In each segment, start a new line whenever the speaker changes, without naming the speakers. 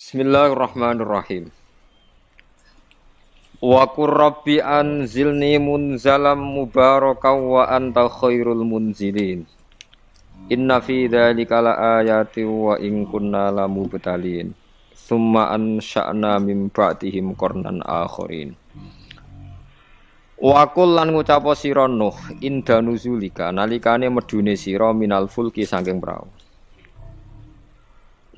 Bismillahirrahmanirrahim. Wa qur rabbi anzilni munzalam mubarakan wa anta khairul munzilin. Inna fi dzalika laayatin wa in kunna lamubtalin. Tsumma ansha'na min ba'dihim qarnan akharin. Wa qul lan ngucapa sira Nuh inda nuzulika nalikane medune sira minal fulki saking prau.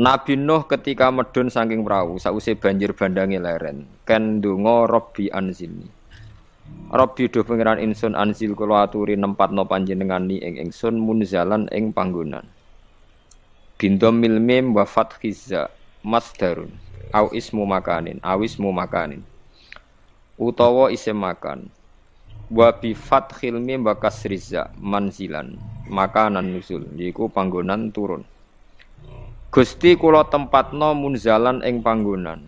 Nabi Nuh ketika medun saking perahu sause banjir bandange leren ken ndonga Rabbi anzilni. Rabbi do pangeran ingsun anzil kula aturi nempatno panjenengan ni ing ingsun munzalan ing panggonan. Bindhamil mim wa fathiza masdarun au ismu makanin utawa isim makan wa bi fathil mim wa kasriza manzilan makanan nuzul yaiku panggonan turun. Gusti kula tempatno munzalan ing panggonan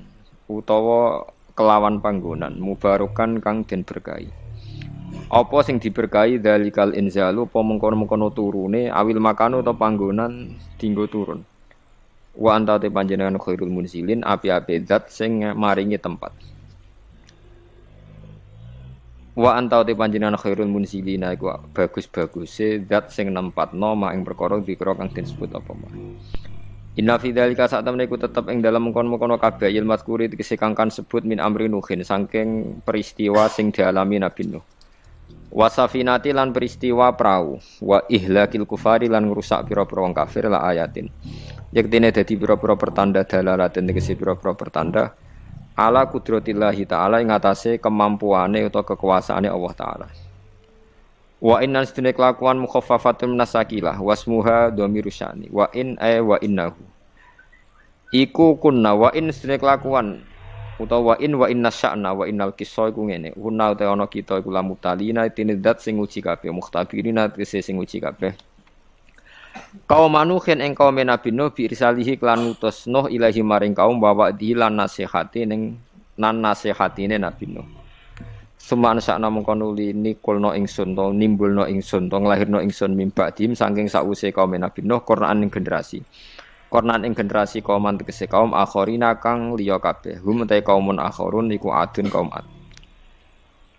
utawa kelawan panggonan mubarokan kang den berkahi. Apa sing diberkahi dalikal inzalu apa mengkono-mengkono turune awil makanu utawa panggonan dinggo turun. Wa anta te panjenengan khairul munzilin api-api zat sing maringi tempat. Wa anta te panjenengan khairul munzilina iku bagus-baguse zat sing nempatno mak ing perkara dikira kang disebut apa mah. Inna fi dzalika sa'tamne iku tetep ing dalem mengkon-mengkono kabeh il mazkuri tegese kangkan sebut min amri nuhin saking peristiwa sing dialami Nabi Nuh. Wasafinati lan peristiwa prau wa ihlakil kufari lan ngrusak pira-pira wong kafir la ayatin. Yektene dadi pira-pira pertanda dalalaten tegese pira-pira pertanda ala kudratillahi taala ing atase kemampuane utawa kekuasaane Allah taala. Wa inna sedene kelakuan mukhaffafatun minasakilah wasmuha dhamiru sya'ni wa in wa innahu iku kunna wa in sedene kelakuan utawa wa inna sya'na wa innal qissa iku ngene kunna te ana kita iku lamutalina tinidat sing uji kabeh mukhtabirina tegese sing uji kabeh kaum manuhin ing kaum Nabi Nuh bi risalihi klan utus Nuh ilahi maring kaum bawa dilan nasihati ning nan nasihatine Nabi Nuh. Suman sakna mengko nuli nikulno ingsun to nimbulno ingsun to nglahirno ingsun mimba dim saking sause kaum Nabi Nuh Qur'an ing generasi. Qur'an ing generasi kaum tegese kaum akhirina kang liya kabeh. Hum ta kaumun akhirun iku adun kaum Ad.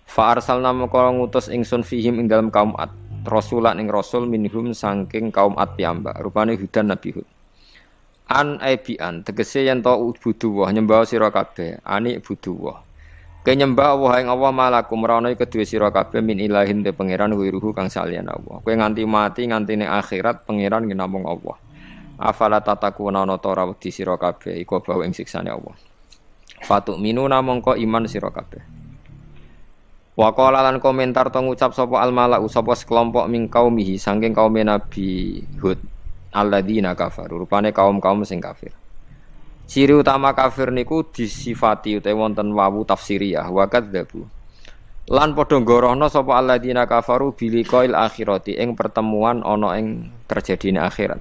Fa arsalna mengko ngutus ingsun fihim ing dalem kaum Ad. Rasulan ing rasul minhum saking kaum Ad piyambak. Rupane Hudan Nabi Hud. An aibian tegese yen to buduwah nyembah sira kabeh. Ani buduwah. Kenyembah Allah ing Allah malakum ra ono kedue sira kabeh min ilahin te pangeran wiruhu kang salian Allah. Kowe nganti mati nganti ning akhirat pangeran ki namung Allah. Afala tatakuna ana ta ora wedi sira kabeh iku bawa ing siksane Allah. Fatuk minuna mongko iman sira kabeh. Wa qala lan komentar to ngucap sapa al mala'u sapa sekelompok ming kaumihi saking kaum Nabi Hud alladzina kafaru rupane kaum-kaum sing kafir. Ciri utama kafir niku disifati utawa wonten wawu tafsiriyah wa kadzdzabu. Lan padha nggorohna sapa alladzina kafaru biliqail akhirati ing pertemuan ana ing terjadine akhirat.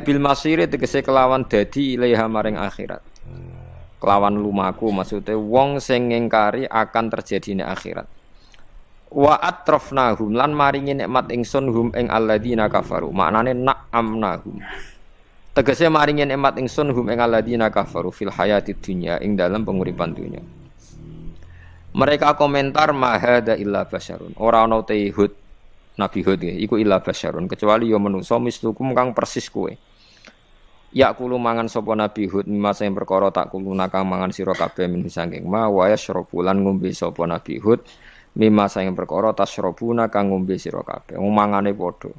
Bil masiri tegese kelawan dadi ilaiha maring akhirat. Kelawan lumaku maksude wong sing ngingkari akan terjadine akhirat. Wa atrafnahum lan maringi nikmat ingsun hum ing alladzina kafaru. Maknane na'amnahum. Tegese maringi nikmat ingsun hum ing alladzina kafaru fil hayatid dunya ing dalam penguripan dunya. Mereka komentar mahada illa basyarun. Ora ana te Hud Nabi Hud iku illa basyarun kecuali ya manusa mislukum kang persis kowe. Ya kulo mangan sapa Nabi Hud mimasa ing perkara tak kuluna kang mangan sira kabeh min saking ma wa yashrabulan ngombe sapa Nabi Hud mimasa ing perkara tasyrabuna kang ngombe sira kabeh. Mangane padha.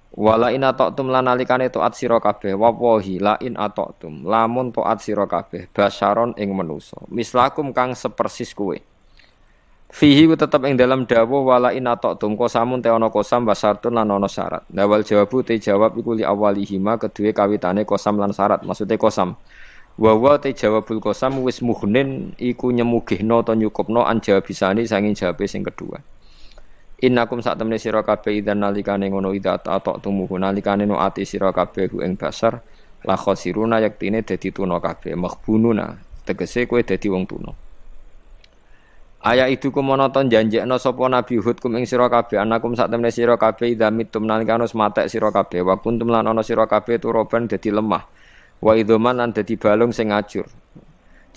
Wala in ata'tum lan nalikane taat sira kabeh wawahi la in ata'tum lamun taat sira kabeh basyaron ing manusa mislakum kang sepersis kowe fihi tetep ing dalam dawuh wala in ata'tum kosamun te ana kosam basartun lan ana syarat dawal jawabu te jawab iku li awalihima kedue kawitane kosam lan syarat maksude kosam wa te jawabul kosam wis mughnin iku nyemugihna ta nyukupna an jawabisani sanging jawabe sing kedua. Innakum sak temene sira kabeh idzan nalikane ngono idza ta'tumuhu nalikane no ati sira kabeh ing basar la khosiruna yaktine dadi tuna kabeh maghbununa tegese kowe dadi wong tuna. Aya itu kumonoton janjekno sapa Nabi Hud kum ing sira kabeh anakum sak temene sira kabeh idza mitum nalikane matek sira kabeh wa kuntum lan ana sira kabeh turoban dadi lemah Wa idzaman lan dadi balung sing ngajur.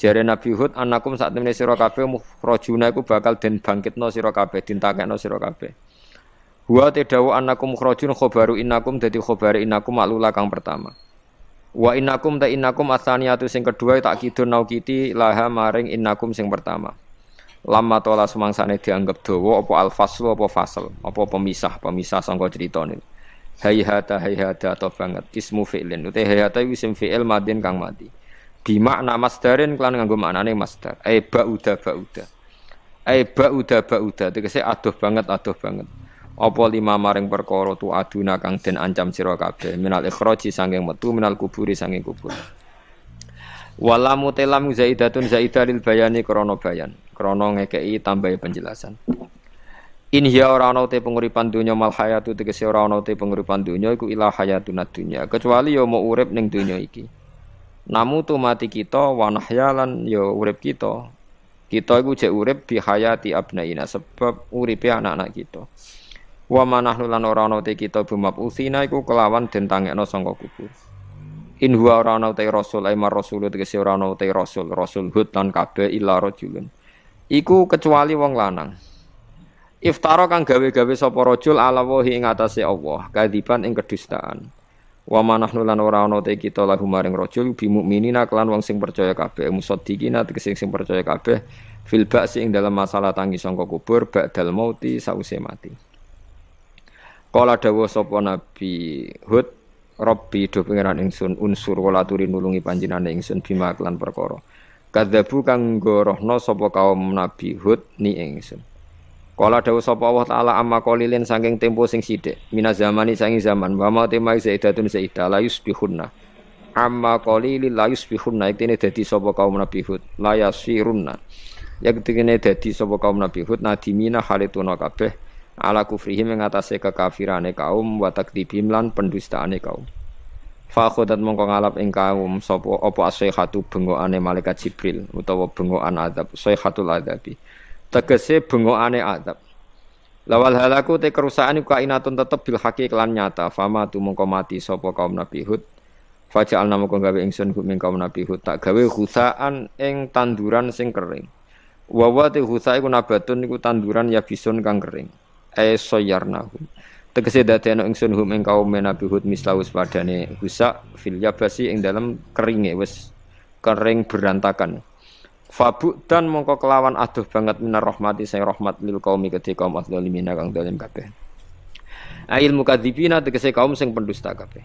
Jare Nabi Hud anakum sak temene sira kabeh mukhrajuna iku bakal den bangkitno sira kabeh, dintakekno sira kabeh. Wa tadawu anakum mukhrajun khabaru innakum dadi khabare innakum maklula kang pertama. Wa innakum ta innakum asaniyatu sing kedua tak kidun naukiti laha maring innakum sing pertama. Lama tola semangsane dianggap dawa apa al-faslu apa fasal, apa pemisah sangka critane. Hayhata atau banget ismu fi'lin. Uta hayhata isim fi'il madin kang mati. Bi makna masdarin kelan nganggo maknane masdar. Ba'uda. Ba'uda tegese adoh banget. Apa lima maring perkara tu aduna kang den ancam sira kabeh minal ikhraji sanging metu minal kuburi sanging kubur. Walamu telam zaidatun zaidah lil bayani krana bayan. Krana ngekeki tambahi penjelasan. In hiya ora ana te penguripan donya mal hayatu tegese ora ana te penguripan donya iku ila hayatun dunya kecuali ya mau urip ning donya iki. Namu tu mati kita wa nahyalan ya urip kita. Kita iku jek urip bi hayati abnaina sebab uripe anak-anak kita. Wa manahnu lan ora ana te kita bumab usina iku kelawan den tangekno sangka kubur. In huwa ora ana te rasul ai mar rasul tegese ora ana te rasul Hud lan kabeh illa rajulun. Iku kecuali wong lanang. Iftara kang gawe-gawe sapa rajul ala wahi ing atase Allah, kadiban ing kedustaan. Wa manahnu lan ora ana te kita lahu maring rajul bi mukminina kelan wong sing percaya kabeh, musaddiqina tegese sing percaya kabeh fil ba'si ing dalam masalah tangi sangka kubur ba'dal mauti sause mati. Kala dawuh sapa Nabi Hud, Rabbi do pangeran ingsun unsur wala turi nulungi panjenengan ingsun bima kelan perkara. Kadzabu kang gorohno sapa kaum Nabi Hud ni ingsun. Kala dawuh sapa Allah taala amma qalilin saking tempo sing sithik minaz zamani saking zaman wa ma tema zaidatun zaidah la yusbihunna amma qalilil la yusbihunna iktene dadi sapa kaum Nabi Hud la yasirunna iktene dadi sapa kaum Nabi Hud nadimina halituna kabeh ala kufrihim ing atase kekafirane kaum wa takdibim lan pendustaane kaum fa khodat mongko ngalap ing kaum sapa apa asihatu bengokane malaikat Jibril utawa bengokan azab sayhatul adzabi tegese bengokane adab. Lawal halaku te kerusakan iku kainatun tetep bil haqi kelan nyata. Fama tu mongko mati sapa kaum Nabi Hud. Faja'alna mongko gawe ingsun hum kaum Nabi Hud tak gawe khusaan ing tanduran sing kering. Wa wa te khusa iku nabatun iku tanduran ya bisun kang kering. Soyarnahu. Tegese dadekno ingsun hum ing kaum Nabi Hud mislaus padane khusa fil yabasi ing dalem keringe wis kering berantakan. Fabu dan mongko kelawan aduh banget minar rahmati saya rahmat lil qaumi kedhe kaum adzalimin kang zalim kabeh. Ail mukadzibina tegese kaum sing pendusta kabeh.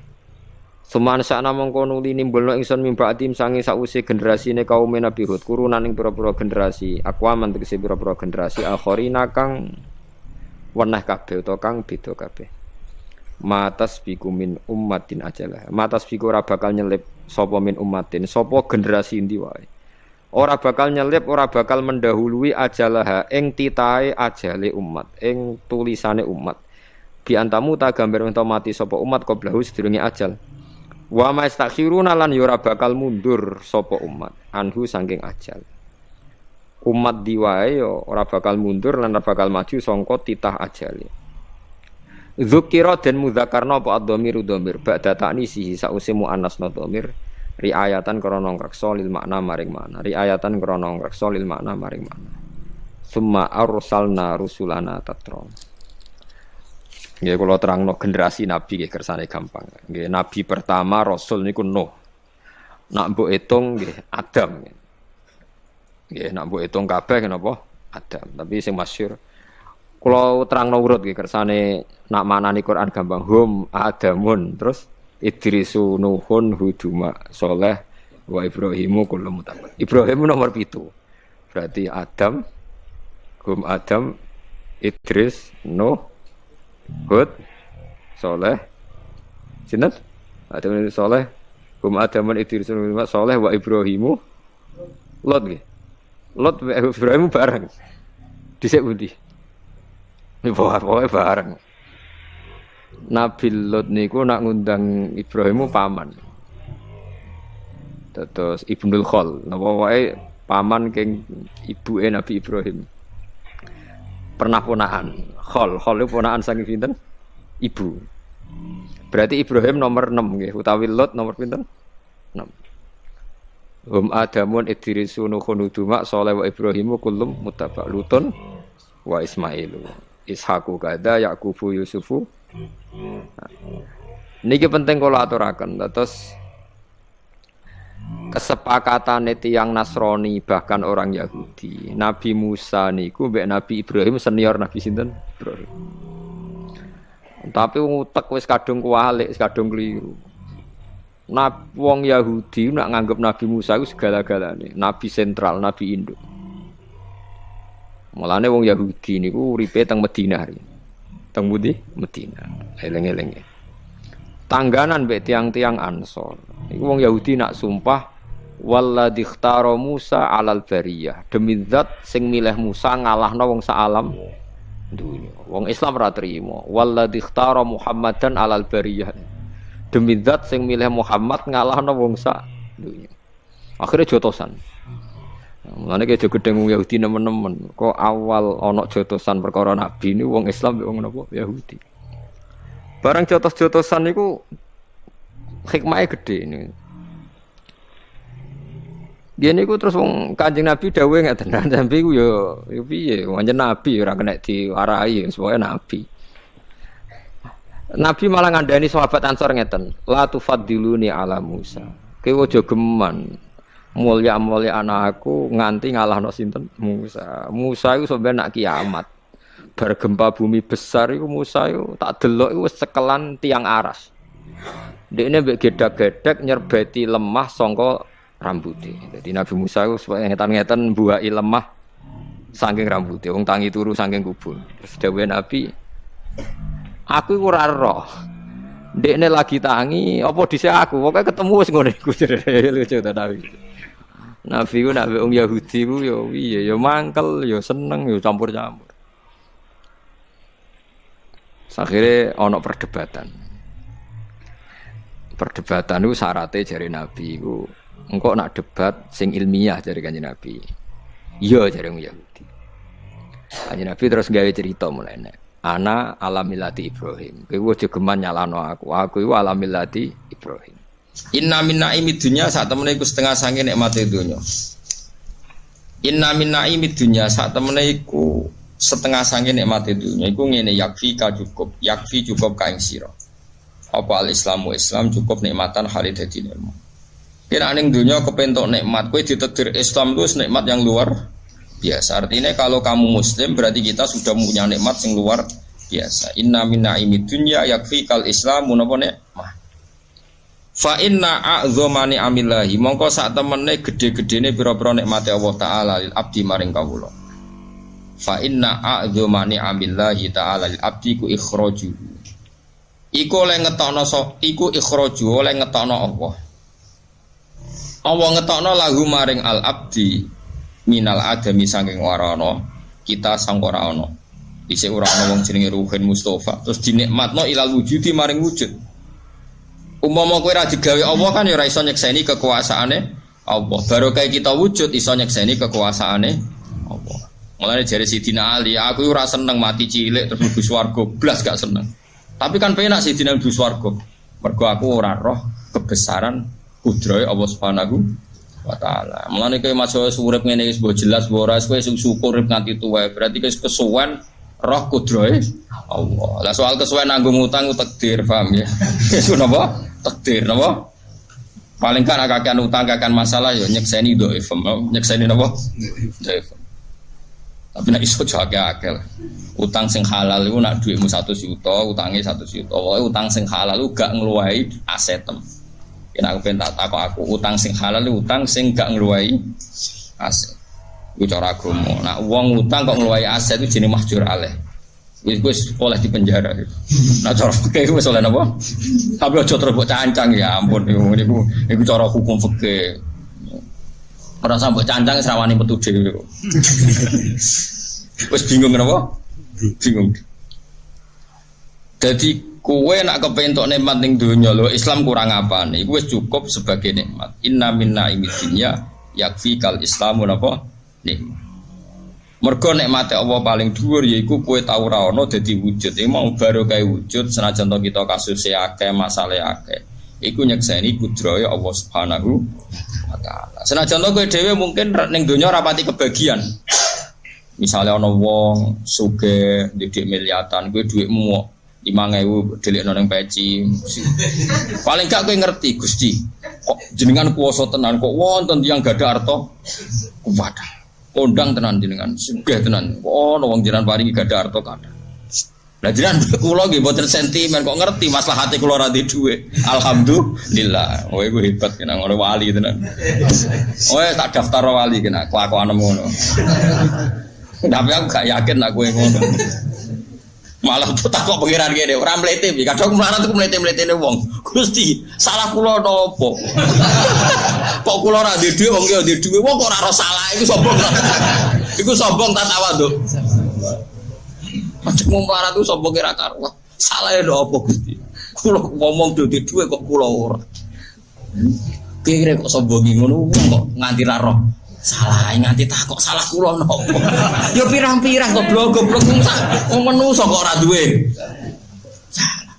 Suman sakna mongko nuli nimbulno ingsun mimbatim sange sause generasine kaum Nabi Hud kurunan ing pira-pira generasi akwaman tegese pira-pira generasi akhirina kang weneh kabeh utawa kang beda kabeh. Matas biku min ummatin ajalah. Matas biku ora bakal nyelip sapa min ummatin sapa generasi endi wae. Ora bakal nyelip, ora bakal mendahului ajalah ing titahe ajale umat, ing tulisane umat. Bi antamu ta gambar ento mati sapa umat qablahu sedurunge ajal. Wa mastakhiruna lan ya ora bakal mundur sapa umat anhu saking ajal. Umat diwae ya ora bakal mundur lan ora bakal maju sangka titah ajale. Dzukira den mudzakarna apa ad-dhamir ba'da ta'nisihi sause muannasna dhamir. Riayatan krana ngreksa lil makna maring makna riayatan krana ngreksa lil makna maring makna summa arsalna rusulana tatra nggih kula terangno generasi nabi nggih kersane gampang nggih nabi pertama rasul niku Nuh nak mbok hitung nggih Adam nggih nak mbok hitung kabeh napa Adam tapi sing masyhur kula terangno urut nggih kersane nak manani Quran gampang hum adamun terus Idrisu Nuhun Huduma Soleh wa Ibrahimu kullu mutabat. Ibrahim nomor 7. Berarti Adam Adam Idris Nuh Hud Soleh sinten? Adam Soleh Adam Idris Nuh Soleh wa Ibrahimu Lot nggih. Lot Ibrahim bareng. Dhisik pundi? Pokoke bareng. Nabi Lot niku nak ngundang Ibrahimu paman. Terus Ibnul Khol, napa wae paman keng ibuke Nabi Ibrahim. Pernah ponakan. Khol itu ponakan saking pinten? Ibu. Berarti Ibrahim nomor 6 nggih, utawi Lot nomor pinten? Hum Adamun Idrisu Nuhun Huduma Saleh wa Ibrahimu kullum muttaba Lutun wa Ismailu Ishaqu kada Yaqubu Yusufu. Niki penting kula aturaken. Terus kesepakatan tiyang Nasrani bahkan orang Yahudi. Nabi Musa niku mbek Nabi Ibrahim senior Nabi sinten? Ibrahim. Tapi ngutek wis kadung kualik, wis kadung keliru. Wong Yahudi nak nganggep Nabi Musa itu segala-galane, nabi sentral, nabi induk. Mulane wong Yahudi niku uripe teng Madinah. Teng pundi? Madinah. Eling-eling. Tangganan mbek tiang-tiang Ansor. Iku wong Yahudi nak sumpah walladzi ikhtara Musa 'alal bariyah. Demi zat sing milih Musa ngalahno wong sak alam dunya. Wong Islam ora trimo. Walladzi ikhtara Muhammadan 'alal bariyah. Demi zat sing milih Muhammad ngalahno wong sak dunya. Akhire jotosan. Mulane ki aja gedeng wong Yahudi nemen-nemen. Kok awal ana jotosan perkara nabi ini wong Islam wong napa Yahudi. Barang jotos-jotosan niku hikmahe gedhe ini. Dia niku terus wong Kanjeng Nabi dawuhe ngeten, sampe ku yo piye, pancen nabi ora kena diwarahi, sepoke nabi. Nabi malah ngandani sahabat Ansor ngeten, la tufaddiluni ala Musa. Kowe aja geman mulya-mulya anakku nganti ngalahno sinten Musa. Musa iku sampe nak kiamat. Bar gempa bumi besar iku Musa iku tak delok iku wis cekelan tiang aras. Dekne mbek gedak-gedek nyerbeti lemah sangka rambuté. Dadi Nabi Musa iku supaya ngetan-ngetan mbuaki lemah saking rambuté. Wong tangi turu saking kubur. Terus dawuhe Nabi, aku iku ora roh. Ndekne lagi tangi, apa dhisik aku? Pokoke ketemu wis ngono iku. Lucu ta Nabi. Nabi ku nek wong Yahudi ku ya piye? Ya mangkel, ya seneng, ya campur-campur. Akhirnya ana perdebatan. Perdebatan itu syaratnya jari Nabi ku engko nak debat sing ilmiah jari Kanjeng Nabi. Iya jari wong Yahudi. Kanjeng Nabi terus gawe cerita mulai nek ana alamillati Ibrahim. Kowe aja geman nyalano aku. Aku iku alamillati Ibrahim. Inna min naimid dunya sak temene iku setengah sange nikmate donya. Inna min naimid dunya sak temene iku setengah sange nikmate dunya. Iku ngene yakfi ka cukup, yakfi cukup ka ing sira. Apa al-islamu Islam cukup nikmatan hal dadi nikmat. Kira ning donya kepentok nikmat, kowe ditakdir Islam itu nikmat yang luar biasa. Artinya kalau kamu muslim berarti kita sudah punya nikmat yang luar biasa. Inna min naimid dunya yakfi kal islamu napa nikmah. Fa inna a'dzamani amillahi mongko sak temene gedhe-gedhene pira-pira nikmate Allah taala lil abdi maring kawula. Fa inna a'dzamani amillahi taala lil abdi ku ikhraju. Iku oleh ngetokno iku ikhraju oleh ngetokno Allah. Allah ngetokno lagu maring al abdi minal adami saking warana kita sang ora ana. Dhisik ora ana wong jenenge Ruhin Mustafa terus dinikmatno ilal wujudi maring wujud. Umpama kowe ora digawe Allah kan ya ora iso nyekseni kekuasaane Allah. Baru kayak kita wujud iso nyekseni kekuasaane Allah. Mulane jare Sidina Ali, aku ora seneng mati cilik terus mlebu swarga, blas gak seneng. Tapi kan penak Sidina mlebu swarga. Mergo aku ora roh kebesaran kudrahe Allah Subhanahu wa taala. Mulane kowe masuk urip ngene wis jelas ora kowe syukur urip nganti tuwa. Berarti kowe kesuwen roh kudrahe Allah. Lah soal kesuwen nanggung utang takdir, paham ya? Iku napa? Takdir napa? Paling kan akakan utang akakan masalah ya nyekseni dhaif, nyekseni napa? Dhaif. Tapi nek iso akeh-akeh. Utang sing halal iku nek dhuwitmu 1 juta, utange 1 juta. Pokoke utang sing halal iku gak ngluwahi asetem. Yen aku pengen takok aku, utang sing halal iku utang sing gak ngluwahi aset. Iku cara agama. Nek wong utang kok ngluwahi aset iku jenenge mahjur alaih. Wis oleh di penjara gitu. Nah cara fikih wis oleh napa? Tapi aja terus mbok cancang ya ampun niku cara hukum fikih. Ora sampe cancang srawani metu dhewe kok. Wis bingung napa? Bingung. Dadi kowe nak kepentok nikmat ning donya lho Islam kurang apane? Iku wis cukup sebagai nikmat. Inna minna imidinya yakfi kal islamu napa? Nikmat. Mergo nikmate Allah paling dhuwur yaiku kowe tau ora ana dadi wujud. Mau baru kae wujud senajan to kita kasus akeh, masalah akeh.
iku nyekseni kudrahe Allah Subhanahu wa taala. Senajan to kowe dhewe mungkin ning donya ora pati kebagian. Misalnya ana wong sugih ndek miliatan, kowe dhuwitmu 5.000 delikno ning peci. Paling gak kowe ngerti, Gusti. Kok jenengan kuwasa tenan kok wonten tiyang gadah arta kuwat. Kondang tenan jenengan, sugih tenan. Kok ana wong jenengan paringi gadah arta kathah. Lah jenengan kula nggih mboten sentimen kok ngerti maslahate kula ra duwe dhuwit. Alhamdulillah. Kowe iku hebat kena ngono wali tenan. Kowe tak daftar wali kena kelakuan ngono. Tapi aku gak yakin lah kowe ngono. Malah takok pengiran kene ora mlete iki. Kadang mlarat iku mlete-mletene wong. Gusti, salah kula napa? Kok kula ora duwe dhuwit wong ki duwe dhuwit. Wong kok ora ora salah iku sombong. Iku sombong ta tawaduk. Macam mlarat iku sombong kira karo. Salah ya napa Gusti? Kula ngomong duwe dhuwit kok kula ora. Kira kok sombong ngono kok nganti ra roh. Salah nganti takok salah kula napa. Ya pirang-pirang kok goblok wong menungso kok ora duwe. Salah.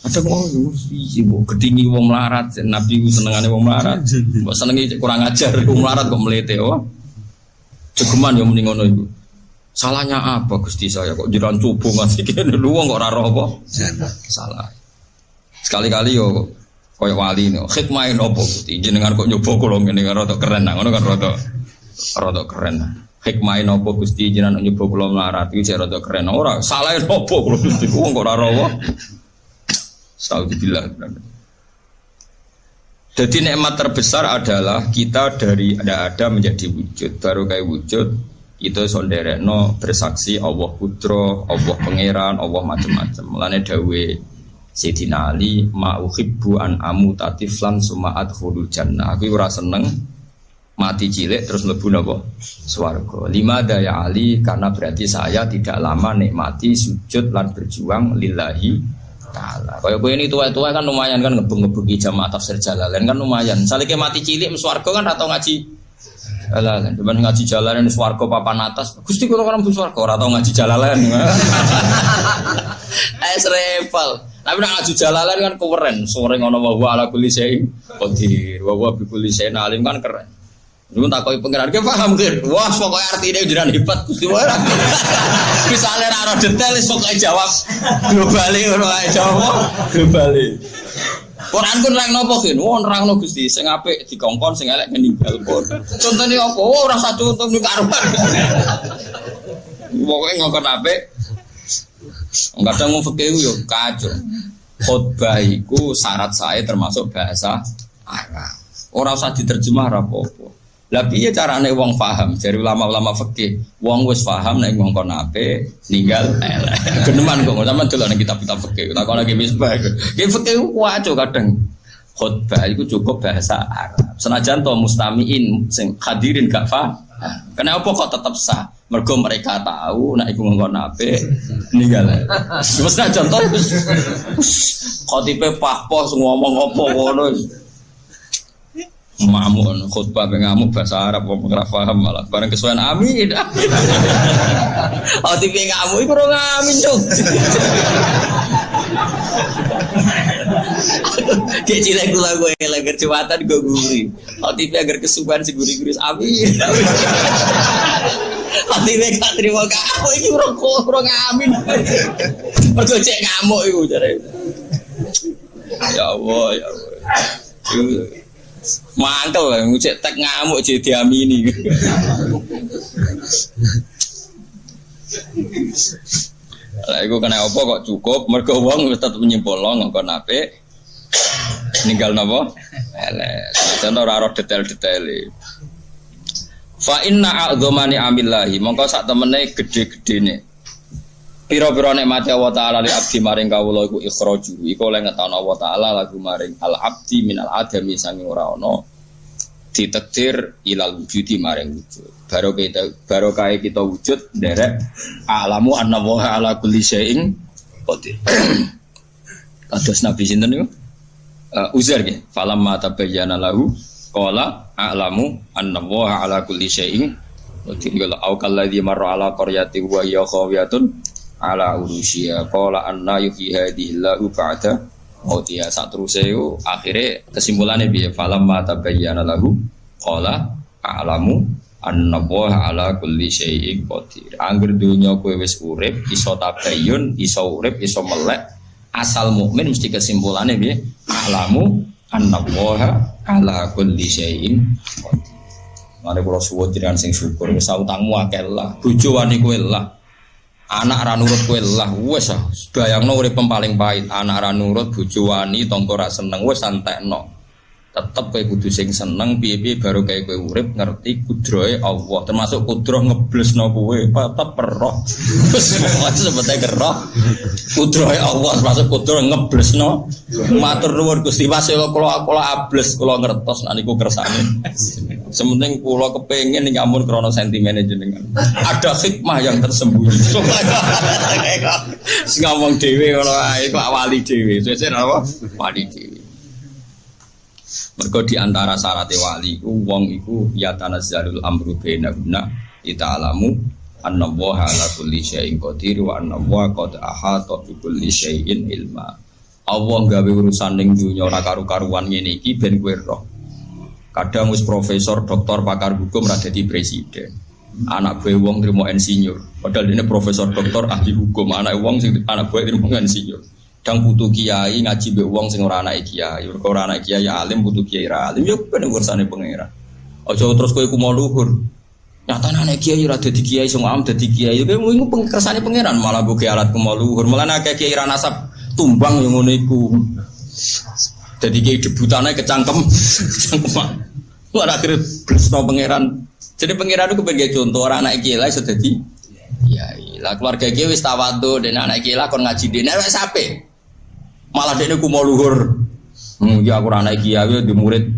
Ada wong iki mbok gedhingi wong melarat, Nabi ku senengane wong melarat. Mbok senengi kurang ajar wong melarat kok mlete wae. Jegeman ya muni ngono iku. Salahnya apa Gusti saya kok jiran cupu ngasih kene wong kok ora roh apa? Salah. Sekali-kali yo koyo wali no, hikmahe nopo Gusti jenengan kok nyoba kula ngene rada keren nah ngono kan rada keren. Hikmahe nopo Gusti jenengan nyoba kula melarat iki jek rada keren. Ora salahe nopo kula Gusti wong kok ora rawa. Astagfirullah. Jadi nikmat terbesar adalah kita dari ada menjadi wujud. Baru kayak wujud itu sonderekno bersaksi Allah putra, Allah pangeran, Allah macam-macam. Mulane dawuhe Sayyidina Ali ma'uhibbu an amutatiflan suma'at khulul jannah. Aku ora seneng mati cilik terus mlebu napa swarga. Lima daya Ali karena berarti saya tidak lama nikmati sujud lan berjuang lillahi taala. Kaya kowe ini tua-tua kan lumayan kan ngebeng-ngebengi jamaah tafsir Jalalain kan lumayan. Salike mati cilik mlebu swarga kan atau ngaji Jalalain. Demen ngaji Jalalain swarga papan atas. Gusti kula kan mlebu swarga ora tau ngaji Jalalain. Repal. Tapi nak ngaji Jalalain kan keren. Sore ngono wa ala kulli syai'in qadir. Wa bi kulli syai'in alim kan keren. Nun takoki pengiran ke paham kan? Wah, pokoke artine jenengan hebat Gusti wae. Misale ra detail wis pokoke jawab globale ora ae jawab globale. Quran kun rang nopo gen? Wong nerangno Gusti, sing apik dikongkon, sing elek ninggal pun. Contone apa? Oh, ora sak contoh niku karuan. Pokoke ngongkon apik. Kadang mau fikih yo kacau. Khotbah iku syarat saya termasuk bahasa Arab. Ora usah diterjemah ora apa-apa. Lah piye carane wong paham? Dari ulama-ulama fikih, wong wis paham nek ngongkon apik ninggal elek. Geneman kok sampean delok ning kitab-kitab fikih. Takon lagi misbah. Ki fikih ku kacau kadang. Khotbah iku cukup bahasa Arab. Senajan to mustamiin sing hadirin gak paham. Kenapa kok tetap sah? Mergo mereka tahu nek iku ngongkon apik ninggal. Wis contoh khotibe pahpos ngomong apa ngono. Mamun khutbah ngamuk bahasa Arab kok ora paham malah bareng kesuwen amin. Khotibe ngamuk iku ora ngamin, Cuk. Kecil kula kowe lagi Jumatan go guri. Khotibe agar kesuwen si guri-guri amin. Khotibe gak trimo kamu iki ora ngamin. Mergo cek ngamuk iku jare. Ya Allah, ya Allah. Mangkel lah, ngucek tek ngamuk jadi diamini. Lah iku kena apa kok cukup? Mergo wong wis tetep nyimpulno ngongkon apik. Ninggal napa? Elek. Contoh ora ora detail-detaile. Fa inna a'dzamani amillahi, mongko sak temene gedhe-gedhene. Pira-pira nikmate Allah taala li abdi maring kawula iku ikhraju. Iku oleh ngetono Allah taala lagu maring al abdi minal adami sange ora ana ditakdir ilal wujudi maring wujud. Barokah kita wujud nderek alamu anna wa ala kulli syai'in qadir. Kados Nabi sinten niku? Uzair nggih. Falamma tabayyana lahu qala a'lamu anna wa ala kulli syai'in qadir. Au kalladzi marra ala qaryatin wa hiya khawiyatun ala urushiya qala anna yuhyi hadhihi Allahu ba'da Oh dia saat terus itu akhirnya kesimpulannya biar falam mata bayyana lahu qala a'lamu annallaha ala kulli syai'in qadir. Angger dunya kowe wis urip iso tabayyun, iso urip, iso melek, asal mukmin mesti kesimpulannya piye? A'lamu annallaha ala kulli syai'in qadir. Mare kula suwun jenengan sing syukur wis utangmu akeh lah, bojo wani kowe lah. Anak ra nurut kowe lah, wis bayangno urip paling pahit, anak ra nurut, bojo wani, tangga ra seneng, wis santekno. Tetep kowe kudu sing seneng piye-piye baru kayak kowe urip ngerti kudrahe Allah, termasuk kudrah ngeblesno kowe, tetep roh. Wis sebete roh. Kudrahe Allah termasuk kudrah ngeblesno. Matur nuwun Gusti Mas kula ables, kula ngertos nek niku kersane. Sementing kula kepengin nyamun krana sentimene jenengan. Ada hikmah yang tersembunyi. Sing ngomong dhewe ngono ae kok wali dhewe. Sesuk apa? Wali dhewe. Mergo di antara syarat wali iku wong iku ya tanazzalul amru bainahunna ita'lamu annallaha ala kulli syai'in qadir wa annallaha qad ahata bi kulli syai'in ilma. Allah gawe urusan ning dunya ora karu-karuan ngene iki ben kowe roh. Kadang wis profesor, doktor, pakar hukum ra dadi presiden. Anak gue wong trimo insinyur. Padahal ini profesor, doktor, ahli hukum. Anak wong sing anak gue trimo insinyur. Dan putu kiai ngaji be wong sing ora anake kiai. Ora anake kiai alim, putu kiai ra alim. Yo ben urusanane pangeran. Aja terus kowe ku mau luhur. Nyatane anak kiai ora dadi kiai, sing am dadi kiai. Kowe iku kersane pangeran malah buke alat ku mau luhur. Malah akeh kiai ra nasab tumbang yo ngono iku. Dadi kiai debutane kecangkem. Kecangkeman. Ora akhire blesno pangeran. Jadi pangeran itu kepengen contoh orang anak kiai lah sudah di. Kiai. Lah keluarga kiai wis tawadhu dan anak kiai lah kon ngaji dene wis ape. Malah dekne ku mau luhur. Ya aku anak kiai yo di murid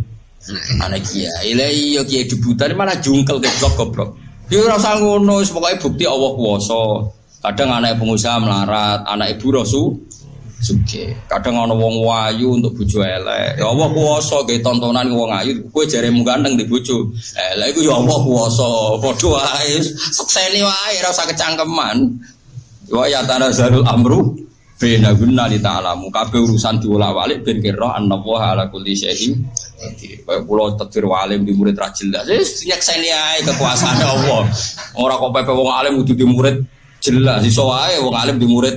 anak kiai. Lah iya kiai debutan malah jungkel goblok. Yo ora usah ngono, wis pokoke bukti Allah kuwasa. Kadang anak pengusaha melarat, anak ibu rasu sugih. Kadang ana wong wayu untuk bojo elek. Ya Allah kuwasa ge tontonan wong ayu, kowe jaremu ganteng di bojo. Lah iku ya Allah kuwasa. Padha wae sekseni wae ora usah kecangkeman. Wa ya tanazzalul amru baina gunna li ta'lamu. Kabeh urusan diulah-walik ben kira annallaha ala kulli syai'in qadir. Kaya kula takdir alim di murid ra jelas. Wis nyekseni ae kekuasaane Allah. Ora kok pepe wong alim kudu di murid jelas iso wae wong alim di murid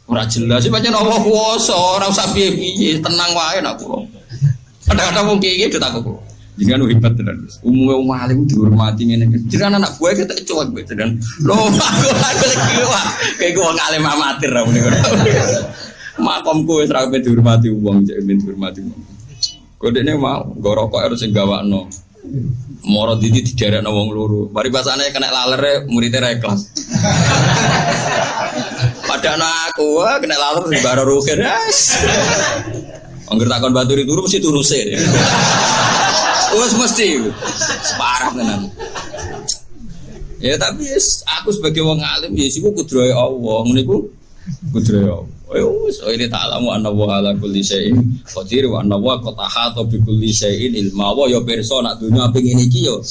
ora jelas sih pancen Allah kuwasa ora usah piye-piye tenang wae nak kula. Kadang-kadang wong kiye iki takut kula. Jangan hebat tenan. Umume wong alim dihormati ngene. Jenengan anak gue kita cuek kowe tenan. Lho aku lagi wah kayak wong alim amatir ra muni. Makomku wis ra dihormati wong, jek dihormati wong. Kodene mau nggo rokok harus sing gawakno. Moro didi diderekno wong loro. Mari pasane kena lalere muridé ra ikhlas. Padahal aku kena laler di baro rugen. Angger takon baturi turu mesti turuse. Wes mesti parah tenan. Ya tapi aku sebagai wong alim ya iku kudrahe Allah. Ngene iku kudrahe Allah. Wes ini ta'lamu anna wa ala kulli syai'in qadir wa anna wa qad ahata bi kulli syai'in ilma. Wa ya pirsa nak dunya pengin iki yo.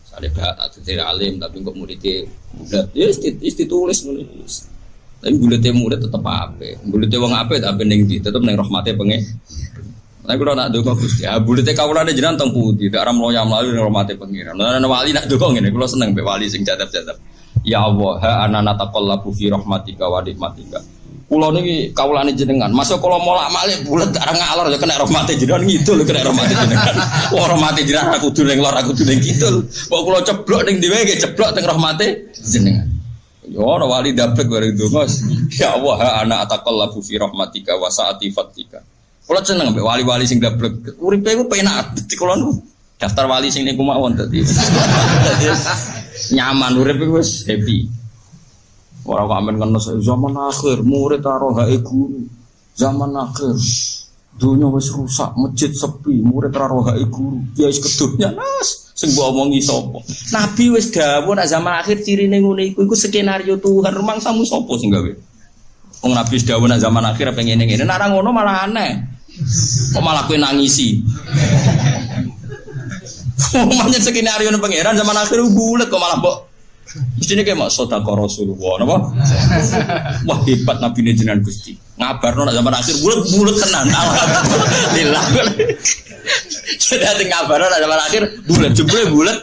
Sale gak tak dadi alim tapi kok muridé bulat. Ya ditulis ngene iki. Tapi bulete murid tetep ape. Bulete wong ape tak bening di tetep ning rahmate pengen. Nek kula nak ndonga Gusti, ah bulete kawulane jenengan teng pundi? Dak ora mloya mlayu ning rahmate pengiran. Ana wali nak ndonga ngene, kula seneng mbek wali sing jatep-jatep. Ya Allah, ha anana taqallabu fi rahmatika wa nikmatika. Kula niki kawulane jenengan, masuk kula molak-malik bulet dak ora ngalor ya kena rahmate jenengan ngidul kena rahmate jenengan. Wah rahmate jenengan aku kudu ning lor aku kudu ning kidul. Kok kula ceblok ning dhewe nggih ceblok teng rahmate jenengan. Yo ora wali dapet bareng donga. Ya Allah, ha ana ataqallabu fi rahmatika wa sa'ati fatika. Kula seneng mbek wali-wali sing dablek. Uripe iku penak dadi kula nu daftar wali sing niku mawon dadi. Nyaman urip iku wis happy. Ora kok amen kena zaman akhir murid karo hae guru. Zaman akhir dunia wis rusak, masjid sepi, murid karo hae guru. Ya wis kedunya nas sing mbok omongi sapa. Nabi wis dawuh nek zaman akhir cirine ngene iku skenario Tuhan rumangsamu sapa sing gawe. Wong Nabi wis dawuh nek zaman akhir pengen ngene. Nek ora ngono malah aneh. Kok malah kowe nangisi. Umumnya skenario nang pangeran zaman akhir bulet kok malah mbok Mestine kayak mak sedekah Rasulullah napa? Wah hebat Nabi jenengan Gusti. Ngabarno nek zaman akhir bulet tenan. Alhamdulillah. Sudah ngabarno nek zaman akhir bulet jebule bulet.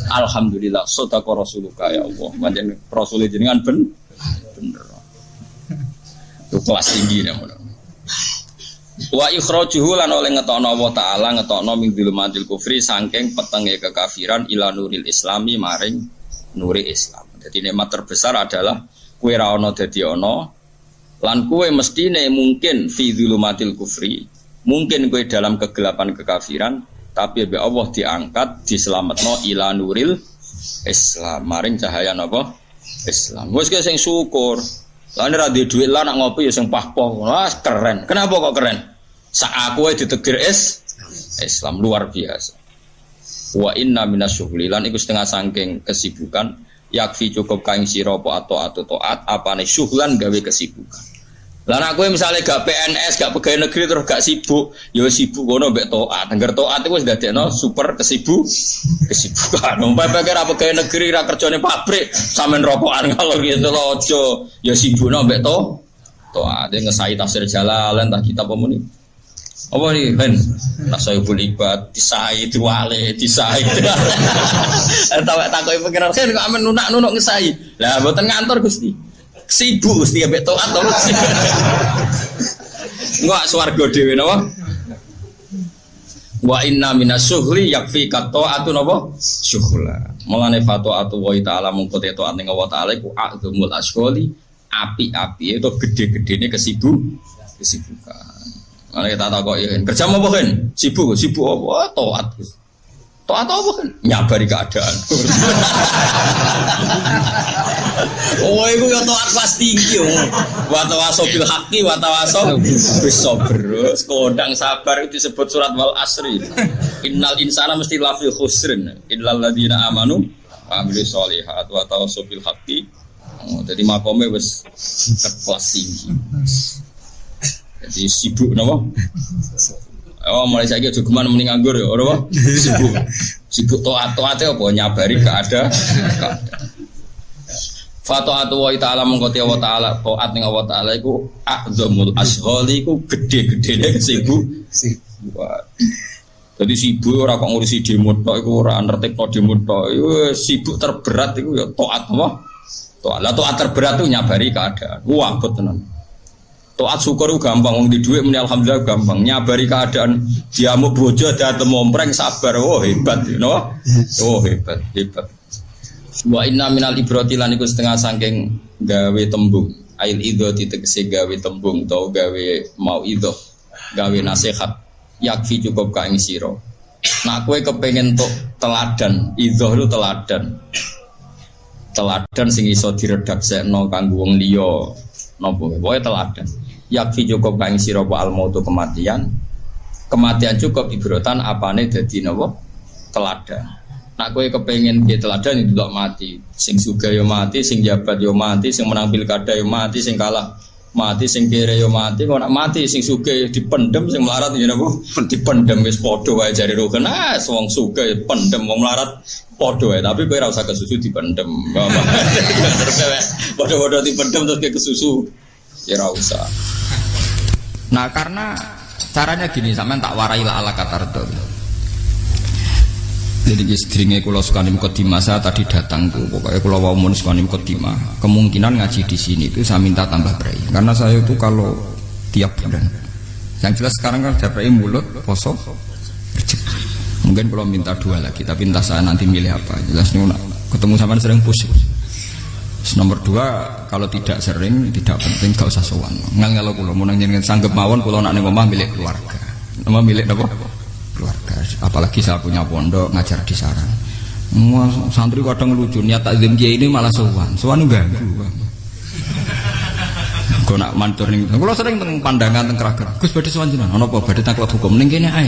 Alhamdulillah sedekah Rasulullah ya Allah. Pancen Rasul jenengan bener. Itu kelas tinggi namanya. Wa ikhrajuhu lan oleh ngetokno Allah taala ngetokno min dzulumatil kufri saking petenge kekafiran ila nuril islami maring nuri Islam. Jadi nikmat terbesar adalah kowe ra ono dadi ono lan kowe mestine mungkin fi dzulumatil kufri. Mungkin kowe dalam kegelapan kekafiran tapi be Allah diangkat diselametno ila nuril Islam maring cahaya napa? Islam. Wis sing syukur. Lah nek ra duwe dhuwit lah nak ngopi ya sing pahpoh. Wah, keren. Kenapa kok keren? Sak aku ae ditegir Islam luar biasa. Wa inna minasyughli lan iku setengah saking kesibukan yakfi cukup kaing sira apa atau taat apane syughlan gawe kesibukan. Lah nek kowe misale gak PNS, gak pegawai negeri terus gak sibuk, ya sibuk ngono mbek taat. Angger taat iku wis dadekno super kesibukan. Umpama ra pegawai negeri ra kerjane pabrik, sampean rokokan kalau gitu lho aja. Ya sibukno mbek taat. Ngesai tafsir Jalalain tak kitab apa muni. Apa nih Ben? Nasayubul ibad disai diwale disai. Takoki pengiran kan kok amen nunak-nunuk ngesai. Lah mboten ngantor Gusti. Sibuk Gusti ambek taat to. Enggak swarga dhewe napa? Wa inna minasyughli yakfi qata'atu napa? Syughla. Mulane fata'atu wa ta'ala mungko taat ning Allah taala iku a'zamul asghali, api-api itu gede-gedene kesibukan. Mana kita tahu ya kerja apa kan? Sibuk apa? Taat. Taat apa kan? Nyabari keadaan. Oh, itu ya taat kelas tinggi. Wa tawasaw bil haqqi wa tawasaw bis sabr. Kodang sabar itu disebut surat Wal Asri. Innal insana mesti lafi khusrin illal ladzina amanu wa amilus sholihat wa tawasaw bil haqqi. Jadi makome wis kelas tinggi. Jadi sibuk napa? Oh mulai saiki aja geman mending nganggur ya ora apa? Sibuk taat-taate apa nyabari keadaan. Fata'atu wa ta'ala mengko wa ta'ala taat ning Allah taala iku a'zamul asghali iku gede-gedene sibuk. Jadi sibuk ora kok ngurusi demo tok iku ora ngertekno demo tok. Sibuk terberat iku ya taat apa? Taat. Lah taat terberat itu nyabari keadaan. Wah, tenan. Taat syukur itu gampang, wong di duit muni alhamdulillah gampang. Nyabari keadaan diamu bojo dateng mompreng sabar. Oh hebat, you know? Oh hebat. Wa inna minal ibrati lan iku setengah saking gawe tembung. Ail idho ditegese gawe tembung atau gawe mau idho, gawe nasihat. Yakfi cukup ka ing sira. Nak kowe kepengin tok teladan, idho itu teladan. Teladan sing iso diredaksekno kanggo wong liya. Napa wae teladan. Yakfi cukup kaing sira wa al-mautu kematian. Kematian cukup ibrotan apane dadi napa? Teladan. Nak kowe kepengin piye teladan itu ndak mati. Sing sugih yo mati, sing jabat yo mati, sing menang pilkada yo mati, sing kalah mati, sing kere yo mati. Kok nak mati sing sugih dipendem, sing melarat yo napa? Dipendem wis padha wae jare roken. Ah, wong sugih pendem, wong melarat padha wae, tapi kowe ora usah kesusu dipendem. Padha-padha dipendem terus kesusu. Ya ora usah. Nah, karena caranya gini, sampean tak warai la ala katarto. Jadi sedringe kula sukani mukadimah, saya tadi datang tuh, pokoknya kula wau mun sukani mukadimah. Kemungkinan ngaji di sini itu saya minta tambah berai. Karena saya itu kalau tiap bulan. Yang jelas sekarang kan dapat mulut poso rezeki. Mungkin kalau minta 2 lagi, tapi entah saya nanti milih apa. Jelas nih ketemu sama sering pusing. Nomor 2, kalau tidak sering, tidak penting, gak usah sowan. Nggak kalau mau nanya sanggep mawon, kalau nak nih omah milik keluarga. Nama milik apa? Keluarga. Apalagi saya punya pondok ngajar di sarang. Santri kadang lucu, niat takzim kiai ini malah sowan. Sowan ganggu. Kau nak mantur nih. Kalau sering teng pandangan teng kerager. Gus badhe sowan jenengan. Ono apa badhe taklet hukum ning kene ae.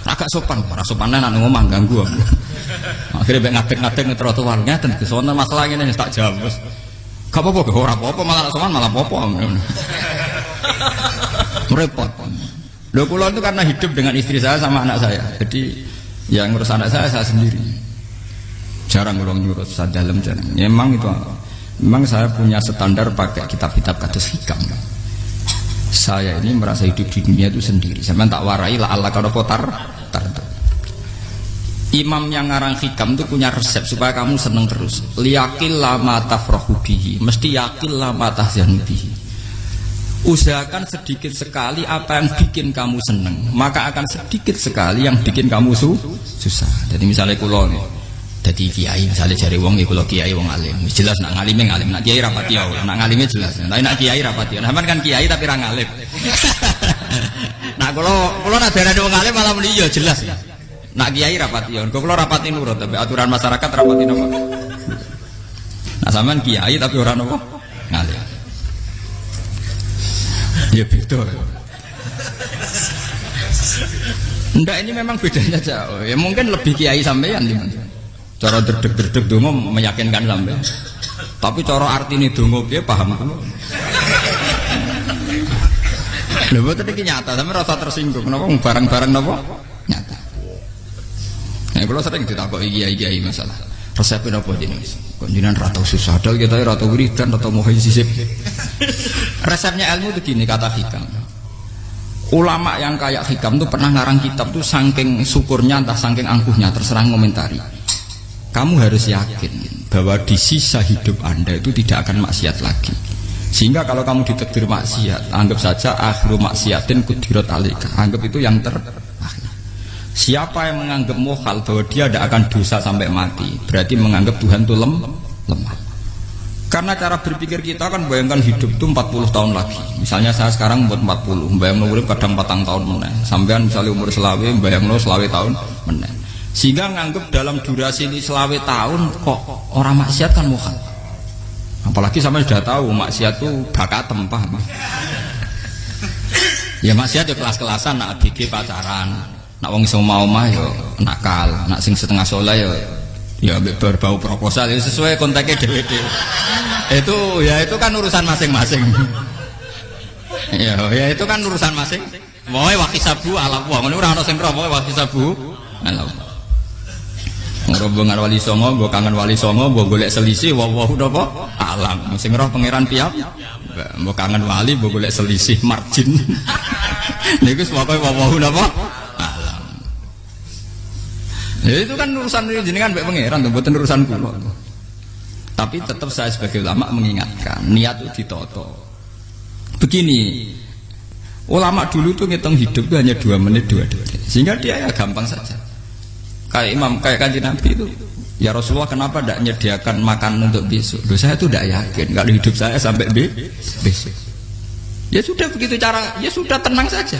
Agak sopan, para sopannya nak ngomong ganggu. Akhirnya baik ngadeg-ngadeg nih trotoar ngeten. Soalnya masalah ini tak jawab. Gak apa-apa, orang apa-apa malah sopan malah apa-apa. Repot. Loh kula itu karena hidup dengan istri saya sama anak saya. Jadi yang ngurus anak saya sendiri.
Jarang kalau nyurut sadalem jarang. Ya, memang itu. Memang saya punya standar pakai kitab-kitab kados hikam. Saya ini merasa hidup di dunia itu sendiri. Saya tak warai lah Allah kalau kotar. Imam yang ngarang hikam itu punya resep supaya kamu seneng terus. Liyakil lama tafrahu bihi, mesti yakil lama tahzanu bihi. Usahakan sedikit sekali apa yang bikin kamu seneng, maka akan sedikit sekali yang bikin kamu susah. Jadi misalnya kulo nih, jadi kiai misalnya cari wong, ya kulo kiai wong alim, jelas nak ngalim, nak kiai rapati ya, nak ngalimnya jelas. Tapi nak kiai rapati, nah kan kiai tapi orang ngalim. Nah kulo nak darah wong alim malah muni ya jelas. Nak kiai rapati ya, kulo rapati nurut, tapi aturan masyarakat rapati nopo. Nah sampean kiai tapi orang nopo ngalim. Ya beda. Enggak, ini memang bedanya jauh. Ya mungkin lebih kiai sampean nih. Cara derdek-derdek dongo meyakinkan sampean. Tapi cara artine dongo piye paham kulo. Lha boten iki nyata, sampe rasa tersinggung. Napa barang-barang napa? Nyata. Nah, kulo sering ditakoki kiai-kiai masalah. Resepnya apa jenenge? Kok jenengan ra tau susah dal kita ra tau wiridan atau mohon sisip. Resepnya ilmu itu gini kata hikam. Ulama yang kayak hikam tuh pernah ngarang kitab tuh saking syukurnya entah saking angkuhnya terserah ngomentari. Kamu harus yakin bahwa di sisa hidup Anda itu tidak akan maksiat lagi. Sehingga kalau kamu ditakdir maksiat, anggap saja akhiru maksiatin kudirat alika. Anggap itu yang terakhir. Siapa yang menganggap mohal bahwa dia tidak akan dosa sampai mati, berarti menganggap Tuhan itu lemah. Karena cara berpikir kita kan bayangkan hidup itu 40 tahun lagi. Misalnya saya sekarang umur 40, bayangkan umur kadang 4 tahun meneh. Sampean misalnya umur selawe, bayangkan selawe tahun meneh. Sehingga nganggap dalam durasi ini selawe tahun kok orang maksiat kan mohal. Apalagi sampai sudah tahu maksiat itu bakat tempah. Ya maksiat ya kelas-kelasan, nak BG pacaran. Nak wong iso mau-mau ya nakal, nak sing setengah soleh ya berbau proposal ya sesuai kontaknya dhewe-dhewe. Itu kan urusan masing-masing. ya itu kan urusan masing. Moe wakisabu ala wong ngono ora ana sing ro moe wakisabu ala. Ngrobongan wali songo, mbok kangen wali songo, mbok golek selisih wawahu napa alam. Sing roh pangeran piyam. Mbok kangen wali, mbok golek selisih margin. Niku pokoke wawahu napa ya itu kan urusan jenengan mbek pangeran, mboten urusan kula. Tapi tetap saya sebagai ulama mengingatkan, niat itu ditoto. Begini, ulama dulu tuh ngitung hidup itu hanya 2 menit 2 detik. Sehingga dia ya gampang saja. Kayak imam, kayak kanjeng Nabi itu, ya Rasulullah kenapa tidak menyediakan makan untuk besok? Loh, saya tuh tidak yakin kalau hidup saya sampai besok. Ya sudah begitu cara, ya sudah tenang saja.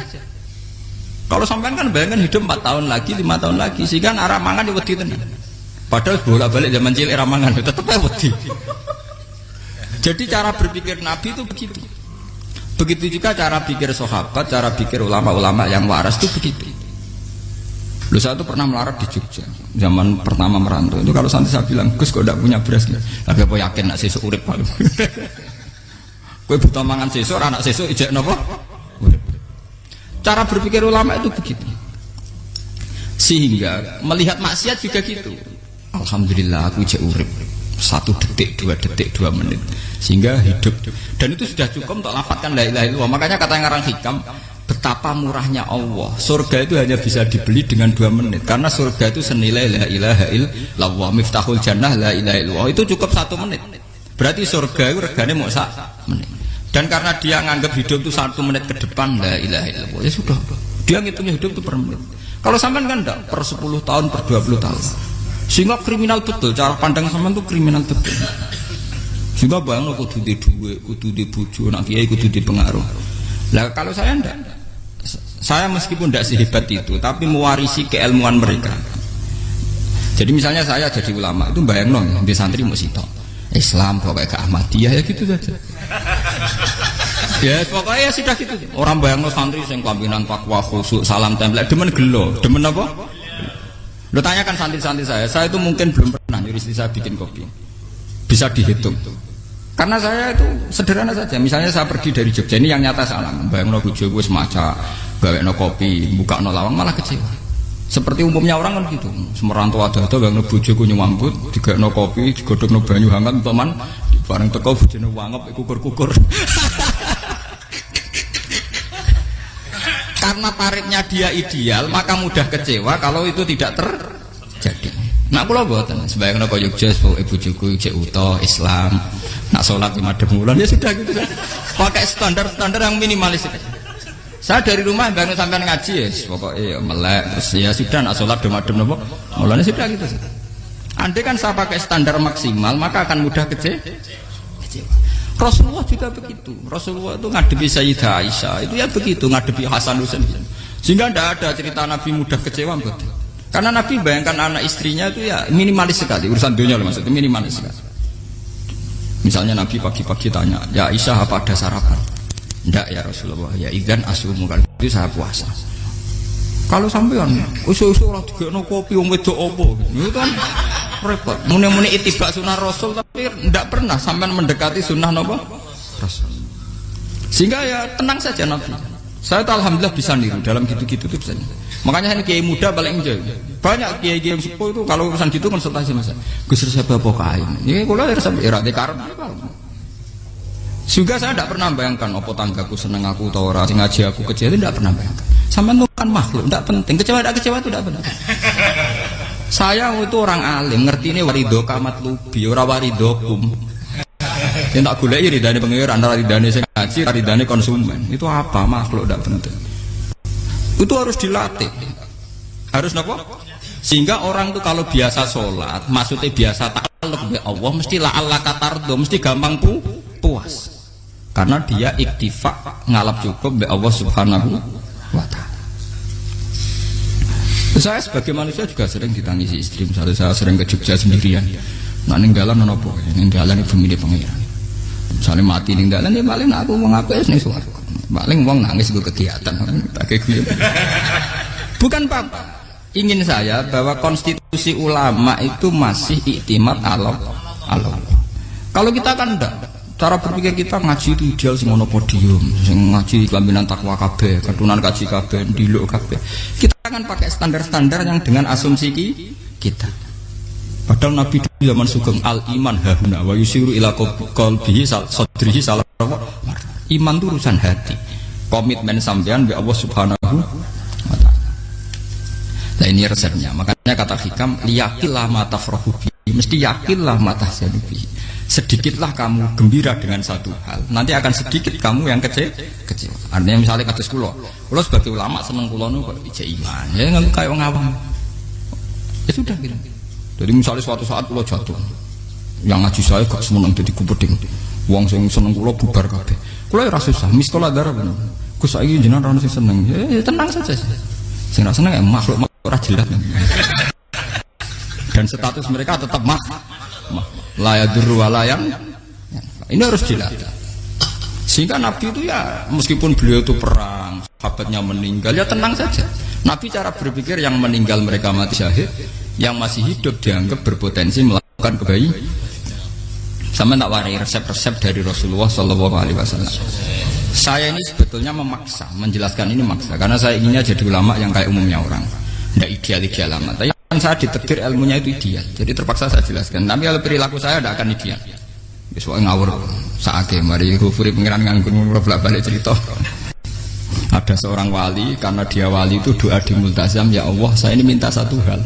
Kalau sampean kan bayangkan hidup 4 tahun lagi, 5 tahun lagi, sehingga arah mangan wedi tenan. Padahal bolak-balik zaman cilik arah mangan tetep wedi. Jadi cara berpikir Nabi itu begitu. Begitu juga cara pikir sahabat, cara pikir ulama-ulama yang waras itu begitu. Lu saya itu pernah melarat di Jogja, zaman pertama merantau. Itu kalau nanti saya bilang, Gus kok tidak punya beras nih? Tapi apa yakin nak sesuk urip paling? Kue buta mangan sesuk, anak sesuk ijek nopo? Cara berpikir ulama itu begitu. Sehingga melihat maksiat juga gitu. Alhamdulillah aku ijek urip 1 detik, 2 detik, 2 menit. Sehingga hidup. Dan itu sudah cukup untuk lafadzkan la ilaha illallah. Makanya kata yang ngarang hikam, betapa murahnya Allah. Surga itu hanya bisa dibeli dengan 2 menit. Karena surga itu senilai la ilaha illallah. Miftahul jannah la ilaha illallah. Itu cukup 1 menit. Berarti surga itu regane mau 1 menit. Dan karena dia nganggap hidup itu 1 menit ke depan la ilaha illallah, ya sudah. Dia ngitungnya hidup itu per menit. Kalau sampean kan enggak, per 10 tahun, per 20 tahun. Sehingga kriminal betul, cara pandang sampean itu kriminal betul. Sehingga bayang kudu di duwe, kudu di bojo, nak kiai kudu di pengaruh. Lah kalau saya enggak. Saya meskipun tidak sehebat itu, tapi mewarisi keilmuan mereka. Jadi misalnya saya jadi ulama, itu bayang dong, di santri mau sitok. Islam pokoknya ke Ahmadiyah ya gitu saja. Ya pokoknya ya sudah gitu. Orang bayangno santri sing kelambinan takwa khusuk salam tempel demen gelo, demen apa? Lo tanyakan santri-santri saya itu mungkin belum pernah nyuruh istri saya bikin kopi. Bisa dihitung. Karena saya itu sederhana saja. Misalnya saya pergi dari Jogja, ini yang nyata salah. Bayangno bojoku wis maca, gawekno kopi, bukakno lawang malah kecewa. Seperti umumnya orang kan gitu. Semerantau ada bang bojoku nyuambut, digekno kopi, digodhogno banyu hangat untuk man bareng teko bojone wangep kukur-kukur. Karena tarifnya dia ideal, maka mudah kecewa kalau itu tidak terjadi. Nak kula mboten, sebayangno kaya Jogja bojoku cek uta Islam, nak salat 5 bulan ya sudah gitu. Pakai standar-standar yang minimalis. Saya dari rumah bangun sampai ngaji ya, pokoknya melek terus ya sudah nak sholat demadem nopo, mulanya sudah gitu. Andai kan saya pakai standar maksimal maka akan mudah kecewa. Rasulullah juga begitu. Rasulullah itu ngadepi Sayyidah Aisyah itu ya begitu, ngadepi Hasan Husain. Sehingga tidak ada cerita Nabi mudah kecewa betul. Karena Nabi bayangkan anak istrinya itu ya minimalis sekali urusan dunia loh, maksudnya minimalis sekali. Misalnya Nabi pagi-pagi tanya, ya Aisyah apa ada sarapan? Ndak ya Rasulullah, ya idzan asumu kalau itu saya puasa. Kalau sampean usul-usul ora digekno kopi wong wedok opo? Itu kan repot. Muni-muni itibak sunah Rasul tapi ndak pernah sampean mendekati sunnah napa? Rasul. Sehingga ya tenang saja Nabi. Saya tuh alhamdulillah bisa niru dalam gitu-gitu tuh bisa. Makanya ini kiai muda paling enjoy. Banyak kiai-kiai yang sepuh itu kalau urusan gitu konsultasi Mas. Gus resep apa kae? Ini kula resep era karep. Juga saya tidak pernah bayangkan apa tanggaku seneng aku atau orang ngaji aku kecewa itu tidak pernah bayangkan. Sampai itu kan makhluk, tidak penting. Kecewa tidak kecewa itu tidak penting. Saya itu orang alim, ngerti ini warido kamat lubi, ora waridokum. Yang tak gulai ridane pengiran, antara ridane sing ngaji, ridane konsumen. Itu apa makhluk tidak penting. Itu harus dilatih. Harus apa? Sehingga orang tuh kalau biasa sholat, maksudnya biasa takluk ya Allah, mesti la Allah katardo, mesti gampang puas. Karena dia iktifak ngalap cukup be Allah Subhanahu wa ta'ala. Saya sebagai manusia juga sering ditangisi istri. Misalnya saya sering ke Jogja sendirian. Nah ninggalan apa? Ninggalan ibu milih pengiran. Misalnya mati ninggalan ya paling aku mau ngapes nih suara. Paling uang nangis gue kegiatan. Bukan apa. Ingin saya bahwa konstitusi ulama itu masih iktimat Allah. Kalau kita kan enggak. Cara berpikir kita ngaji itu ideal sing ono podium, sing ngaji kelaminan takwa kabeh, ketunan kaji kabeh, ndiluk kabeh. Kita akan pakai standar-standar yang dengan asumsi kita. Padahal Nabi di zaman sugeng al iman hahuna wa yusiru ila qalbihi sadrihi salah. Iman itu urusan hati. Komitmen sampean be Allah Subhanahu wa taala. Nah ini resepnya. Makanya kata hikam liyaqillah ma tafrahu bi. Mesti yakinlah ma tahzanu bi. Sedikitlah kamu gembira dengan satu hal, nanti akan sedikit kamu yang kecewa. Artinya misalnya kados kula sebagai ulama seneng kula nu kok ijek iman, ya nggak kayak wong awam. Ya sudah gitu. Jadi misalnya suatu saat kula jatuh, yang ngaji saya gak seneng dadi kupeding. Wong sing seneng kula bubar kabeh. Kula ora susah, miskola darah bener. Gus saiki jenengan ora sing seneng. Ya tenang saja. Sing ora seneng makhluk ora jelas. Dan status mereka tetap la yadurru wa la yang ini harus dilatih. Sehingga Nabi itu ya meskipun beliau itu perang, sahabatnya meninggal ya tenang saja. Nabi cara berpikir yang meninggal mereka mati syahid, yang masih hidup dianggap berpotensi melakukan kebaikan. Sama tak warai resep-resep dari Rasulullah Shallallahu Alaihi Wasallam. Saya ini sebetulnya memaksa, menjelaskan ini maksa karena saya inginnya jadi ulama yang kayak umumnya orang, tidak ideal amat. Tapi saya ditakdir ilmunya itu ideal, jadi terpaksa saya jelaskan. Tapi kalau perilaku saya tidak akan ideal. Soalnya ngawur saake mari kufuri pengiran nganggur bolak-balik cerita. Ada seorang wali, karena dia wali itu doa di multazam, ya Allah saya ini minta satu hal.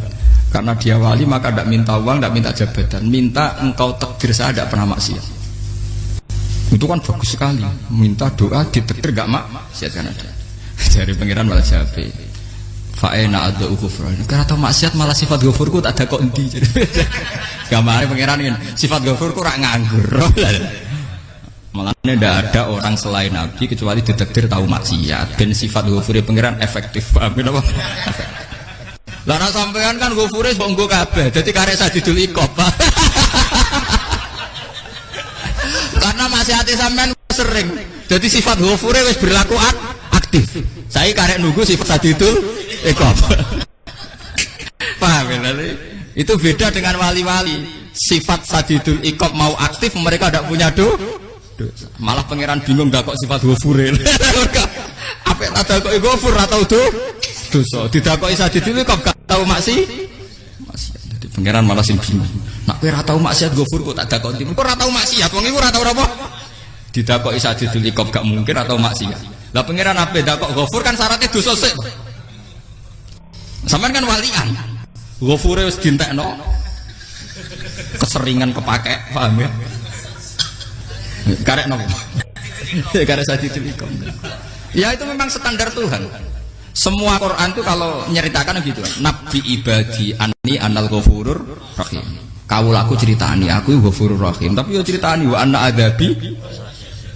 Karena dia wali maka tidak minta uang, tidak minta jabatan, minta engkau takdir saya tidak pernah maksiat. Itu kan bagus sekali, minta doa ditakdir gak maksiat kan ada. Dari pengiran malah jabe. Fa'ena ada ghufran. Karena tahu maksiat malah sifat ghafurku tak ada kok endi. Gamare pangeran kan sifat ghafurku rak nganggur. Malah tidak ada orang selain Nabi kecuali ditakdir tahu maksiat. Dan sifat ghafure pangeran efektif. Paham apa? Lah nek sampean kan ghafure kok nggo kabeh. Dadi karek sajidul iqab. Karena maksiate sampean sering. Jadi sifat ghafure wis berlaku aktif. Saya karek nunggu sifat sajidul iqab. Paham ya? Itu beda dengan wali-wali. Sifat sadidul iqab mau aktif, mereka tidak punya dosa. Malah pangeran bingung gak kok sifat ghafur. Apa tak ada kok ghafur atau dosa. Didakoki sadid itu kok gak tau maksiat. Jadi pangeran malah sing bingung. Nak kowe ora tau maksiat Ghafur kok tak dakoki. Kok ora tau maksiat wong iku ora tau apa? Didakoki sadid itu kok gak mungkin atau maksiat. Lah pangeran ape dakok Ghafur kan syaratnya dosa sik. Sampeyan kan walian. Ghafure wis dientekno. Keseringan kepake, paham ya? Karek nopo. Karek sadid itu. Ya itu memang standar Tuhan. Semua Quran itu kalau nyeritakan gitu. Nabi ibadi anni anal ghafurur rahim. Kawulaku ceritani aku ghafurur rahim, tapi yo ceritani wa anna adzabi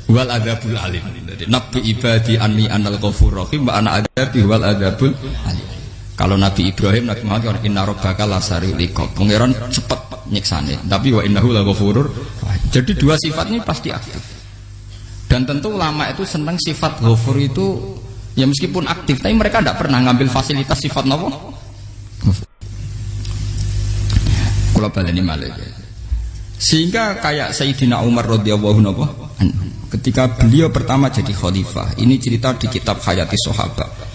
wal adzabul alim. Jadi Nabi ibadi anni anal ghafurur rahim wa anna adzabi wal adzabul alim. Kalau Nabi Ibrahim, Nabi Muhammad inna rabbaka lasariul iqab. Pangeran cepet nyiksane, tapi wa innahu laghafurur rahim. Jadi dua sifat ini pasti aktif. Dan tentu ulama itu senang sifat ghafur itu ya meskipun aktif, tapi mereka tidak pernah ngambil fasilitas sifat nopo. Kula baleni malih. Sehingga kayak Sayyidina Umar radhiyallahu anhu ketika beliau pertama jadi khalifah, ini cerita di kitab Hayati Sahabat.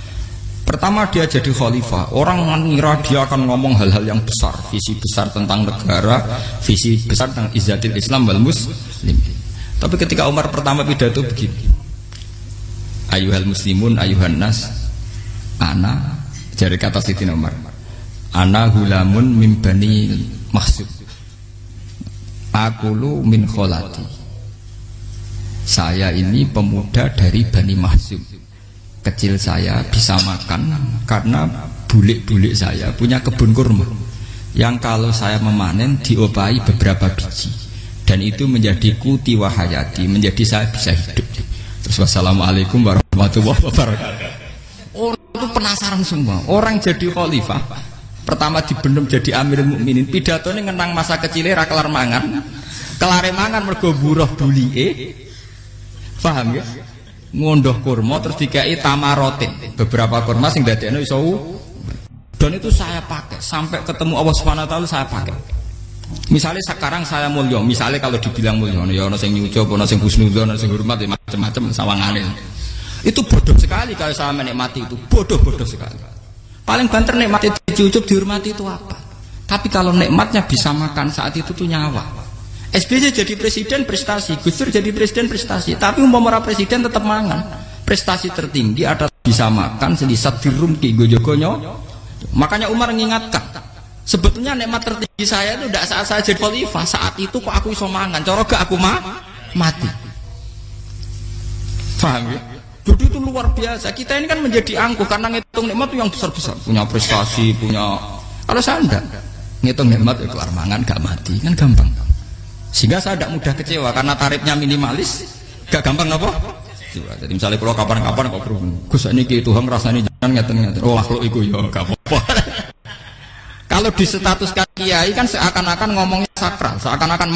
Pertama dia jadi khalifah, orang mengira dia akan ngomong hal-hal yang besar, visi besar tentang negara, visi besar tentang izzatil Islam wal muslim. Tapi ketika Umar pertama pidato begini, Ayyuhal muslimun ayyuhan nas, ana, dari kata Sayyidina Umar, ana hulamun min bani Makhzum, akulu min kholati. Saya ini pemuda dari Bani Makhzum. Kecil saya bisa makan karena bulik-bulik saya punya kebun kurma yang kalau saya memanen diopahi beberapa biji dan itu menjadi kuti wahayati, menjadi saya bisa hidup. Terus wassalamualaikum warahmatullahi wabarakatuh. Orang itu penasaran semua. Orang jadi khalifah pertama dibendem jadi Amirul Mukminin, pidatonya ngenang masa kecilnya ra kelar mangan, kelare mangan mergo buruh bulike, paham ya? Ngondoh kurma terus dikai tamarotin, beberapa kurma sing dadekno iso, dan itu saya pakai sampai ketemu Allah Subhanahu wa taala saya pakai. Misalnya sekarang saya mulya, misalnya kalau dibilang mulya ya ana sing nyucup, ana sing husnudzon, ana sing hormat, macam-macam sawangane. Itu bodoh sekali kalau saya menikmati itu, bodoh sekali. Paling banter nikmati dicucup dihormati itu apa? Tapi kalau nikmatnya bisa makan saat itu tuh nyawa. SBY jadi presiden prestasi, Gus Dur jadi presiden prestasi, tapi umpama presiden tetap mangan. Prestasi tertinggi adalah bisa makan selisat dirum ki gojogonyo. Makanya Umar mengingatkan, sebetulnya nikmat tertinggi saya itu tidak saat saya jadi khalifah, saat itu kok aku iso mangan, cara gak aku mati. Paham ya? Jadi itu luar biasa. Kita ini kan menjadi angkuh karena ngitung nikmat itu yang besar-besar, punya prestasi, punya. Kalau saya enggak ngitung nikmat ya kelar mangan gak mati, kan gampang. Sehingga saya tidak mudah kecewa karena tarifnya minimalis, gak gampang apa? Jadi misalnya kalau kapan-kapan kok berhubung, Gus ini Tuhan rasanya jangan ngeten-ngeten. Oh makhluk itu ya gak apa-apa. Kalau di status kiai kan seakan-akan ngomongnya sakral, seakan-akan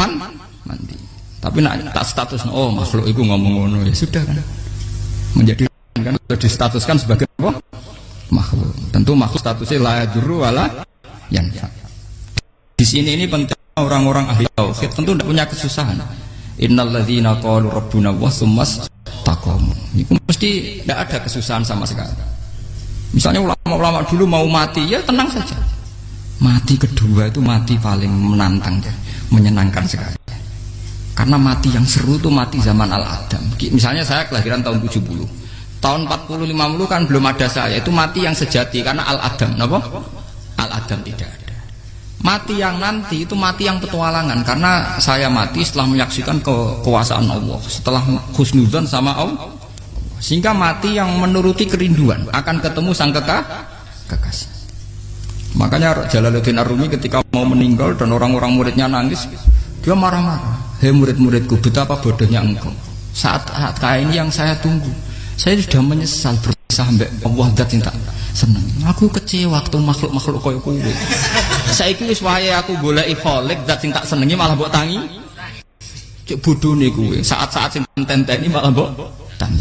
mandi. Tapi nak tak status, oh makhluk itu ngomong ngono ya sudah kan. Menjadi kan distatuskan sebagai apa? Makhluk. Tentu makhluk statusnya la yadurru wala yanfa. Di sini ini penting. Orang-orang ahli tauhid tentu tidak punya kesusahan. Innalladzina qalu rabbuna wa tsummas taqamu. Itu mesti tidak ada kesusahan sama sekali. Misalnya ulama-ulama dulu mau mati, ya tenang saja. Mati kedua itu mati paling menantang, menyenangkan sekali. Karena mati yang seru itu mati zaman Al-Adam. Misalnya saya kelahiran tahun 70. Tahun 40-50 kan belum ada saya. Itu mati yang sejati karena Al-Adam. Kenapa? Al-Adam tidak ada. Mati yang nanti itu mati yang petualangan karena saya mati setelah menyaksikan kekuasaan Allah, setelah husnudzon sama Allah, sehingga mati yang menuruti kerinduan akan ketemu sang kekasih. Makanya Jalaluddin Ar-Rumi ketika mau meninggal dan orang-orang muridnya nangis, dia marah-marah. Hei murid-muridku, betapa bodohnya engkau. Saat kayak ini yang saya tunggu, saya sudah menyesal berpisah sampai Allah dat cinta. Seneng. Aku kecewa waktu makhluk-makhluk koyo kuwi. Saiki wis wae aku goleki kholik zat sing tak senengi malah mbok tangi. Cek bodone kuwi. Saat-saat sing tenteni malah mbok tangi.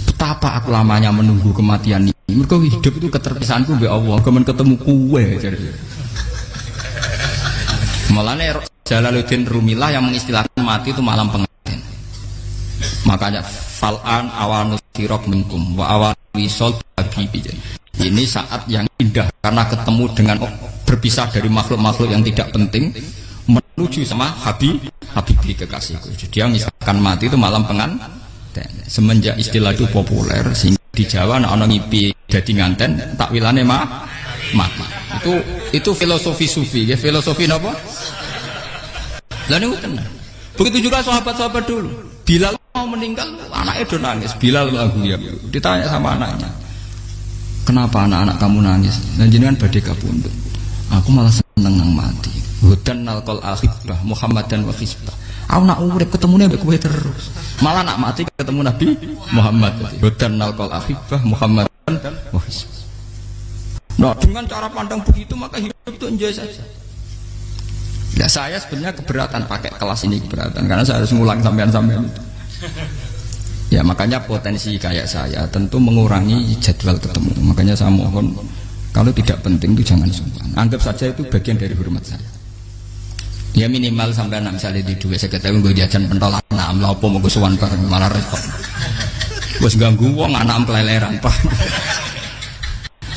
Betapa aku lamanya menunggu kematian ini. Mergo hidup itu keterpisahanku mbek Allah, kemen ketemu kowe jare. Mulane Jalaluddin Rumilah yang mengistilahkan mati itu malam pengantin. Makanya fal'an awanu sirok minkum wa awan wisol habibi. Ini saat yang indah karena ketemu dengan berpisah dari makhluk-makhluk yang tidak penting menuju sama Habibi kekasihku. Dia misalkan mati itu malam pengantin. Semenjak istilah itu populer sehingga di Jawa anak ngipi jadi nganten takwilane mati. Itu filosofi sufi ya, filosofi apa? Lah niku tenan. Begitu juga sahabat-sahabat dulu. Bilal mau meninggal, anaknya udah nangis. Bilal lagu ya. Ditanya sama anaknya, kenapa anak-anak kamu nangis? Dan jenengan badhe kapundhut. Aku malah seneng nang mati. Hudan nalqal akhibah Muhammadan wa hizbah. Aku nak urip ketemune mbek kowe terus. Malah nak mati ketemu Nabi Muhammad. Hudan nalqal akhibah Muhammadan wa hizbah. Nah, dengan cara pandang begitu maka hidup itu enjoy saja. Ya saya sebenarnya keberatan pakai kelas ini, keberatan karena saya harus ngulang sampean-sampean itu. Ya makanya potensi kayak saya tentu mengurangi jadwal ketemu. Makanya saya mohon kalau tidak penting itu jangan sungkan. Anggap saja itu bagian dari hormat saya. Ya minimal sampai misalnya di dua saya ketahui gue jajan pentolan lah apa mau gue suwan bareng malah repot. Gue ganggu wong anak keleleran pak.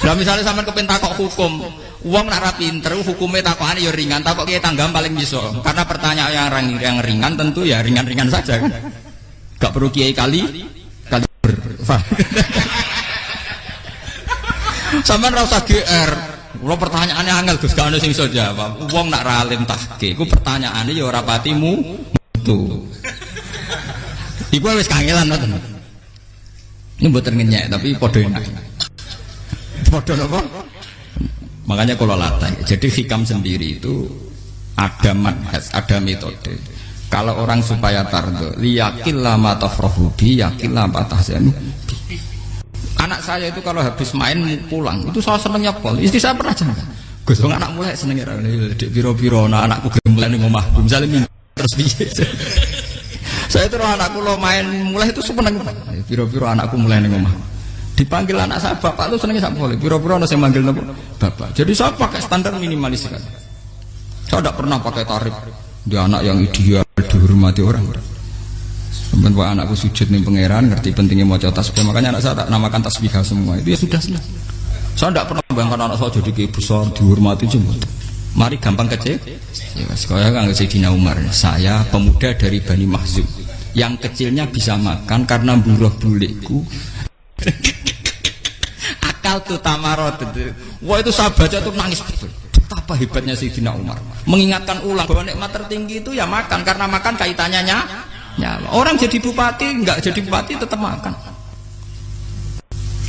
Nah misalnya sampai kepentak kok hukum, uang nak pinter, hukumnya takokan ya ringan, takok kayak tanggam paling bisa. Karena pertanyaan yang ringan tentu ya ringan-ringan saja kan. Gak perlu kiai kali ber. Sampai rasa GR. Kalau pertanyaannya angel Gus gak ada sing iso jawab. Uang nak ralim tahke, ku pertanyaannya ya ora patimu itu. Iku wis kangelan ngoten. Ini mboten ngenyek tapi padha enak. Padha napa? Makanya kalau latih. Jadi hikam sendiri itu ada manhaj, ada metode. Kalau orang supaya tardo, liyakillah ma tafrahubi, yakillah ma tahzanu. Anak saya itu kalau habis main pulang, itu saya senengnya pol. Istri saya pernah jangan. Gus, anak mulai senengnya dek piro-piro, anakku gembleng ning omah. Misalnya minggu terus piye. Saya terus anakku lo main mulai itu seneng. Piro-piro anakku mulai ning omah. Dipanggil anak saya bapak itu senengnya sak boleh. Piro-piro ana sing manggil bapak. Jadi saya pakai standar minimalis kan. Saya tidak pernah pakai tarif. Dia anak yang ideal dihormati orang. Sampai pak anakku sujud nih pangeran, ngerti pentingnya mau tasbih. Makanya anak saya tak namakan tasbih semua. Itu ya sudah selesai. Saya tidak pernah bayangkan anak saya jadi kayak besar dihormati cuma. Mari gampang kecil. Ya sekolah kan Sayyidina Umar. Saya pemuda dari Bani Mahzum. Yang kecilnya bisa makan karena buruh bulikku. Akal tuh tamarot. Wah itu saya baca tuh nangis betul. Betapa hebatnya Sayyidina Umar. Mengingatkan ulang bahwa nikmat tertinggi itu ya makan, karena makan kaitannya nyawa. Orang jadi bupati, enggak jadi bupati tetap makan.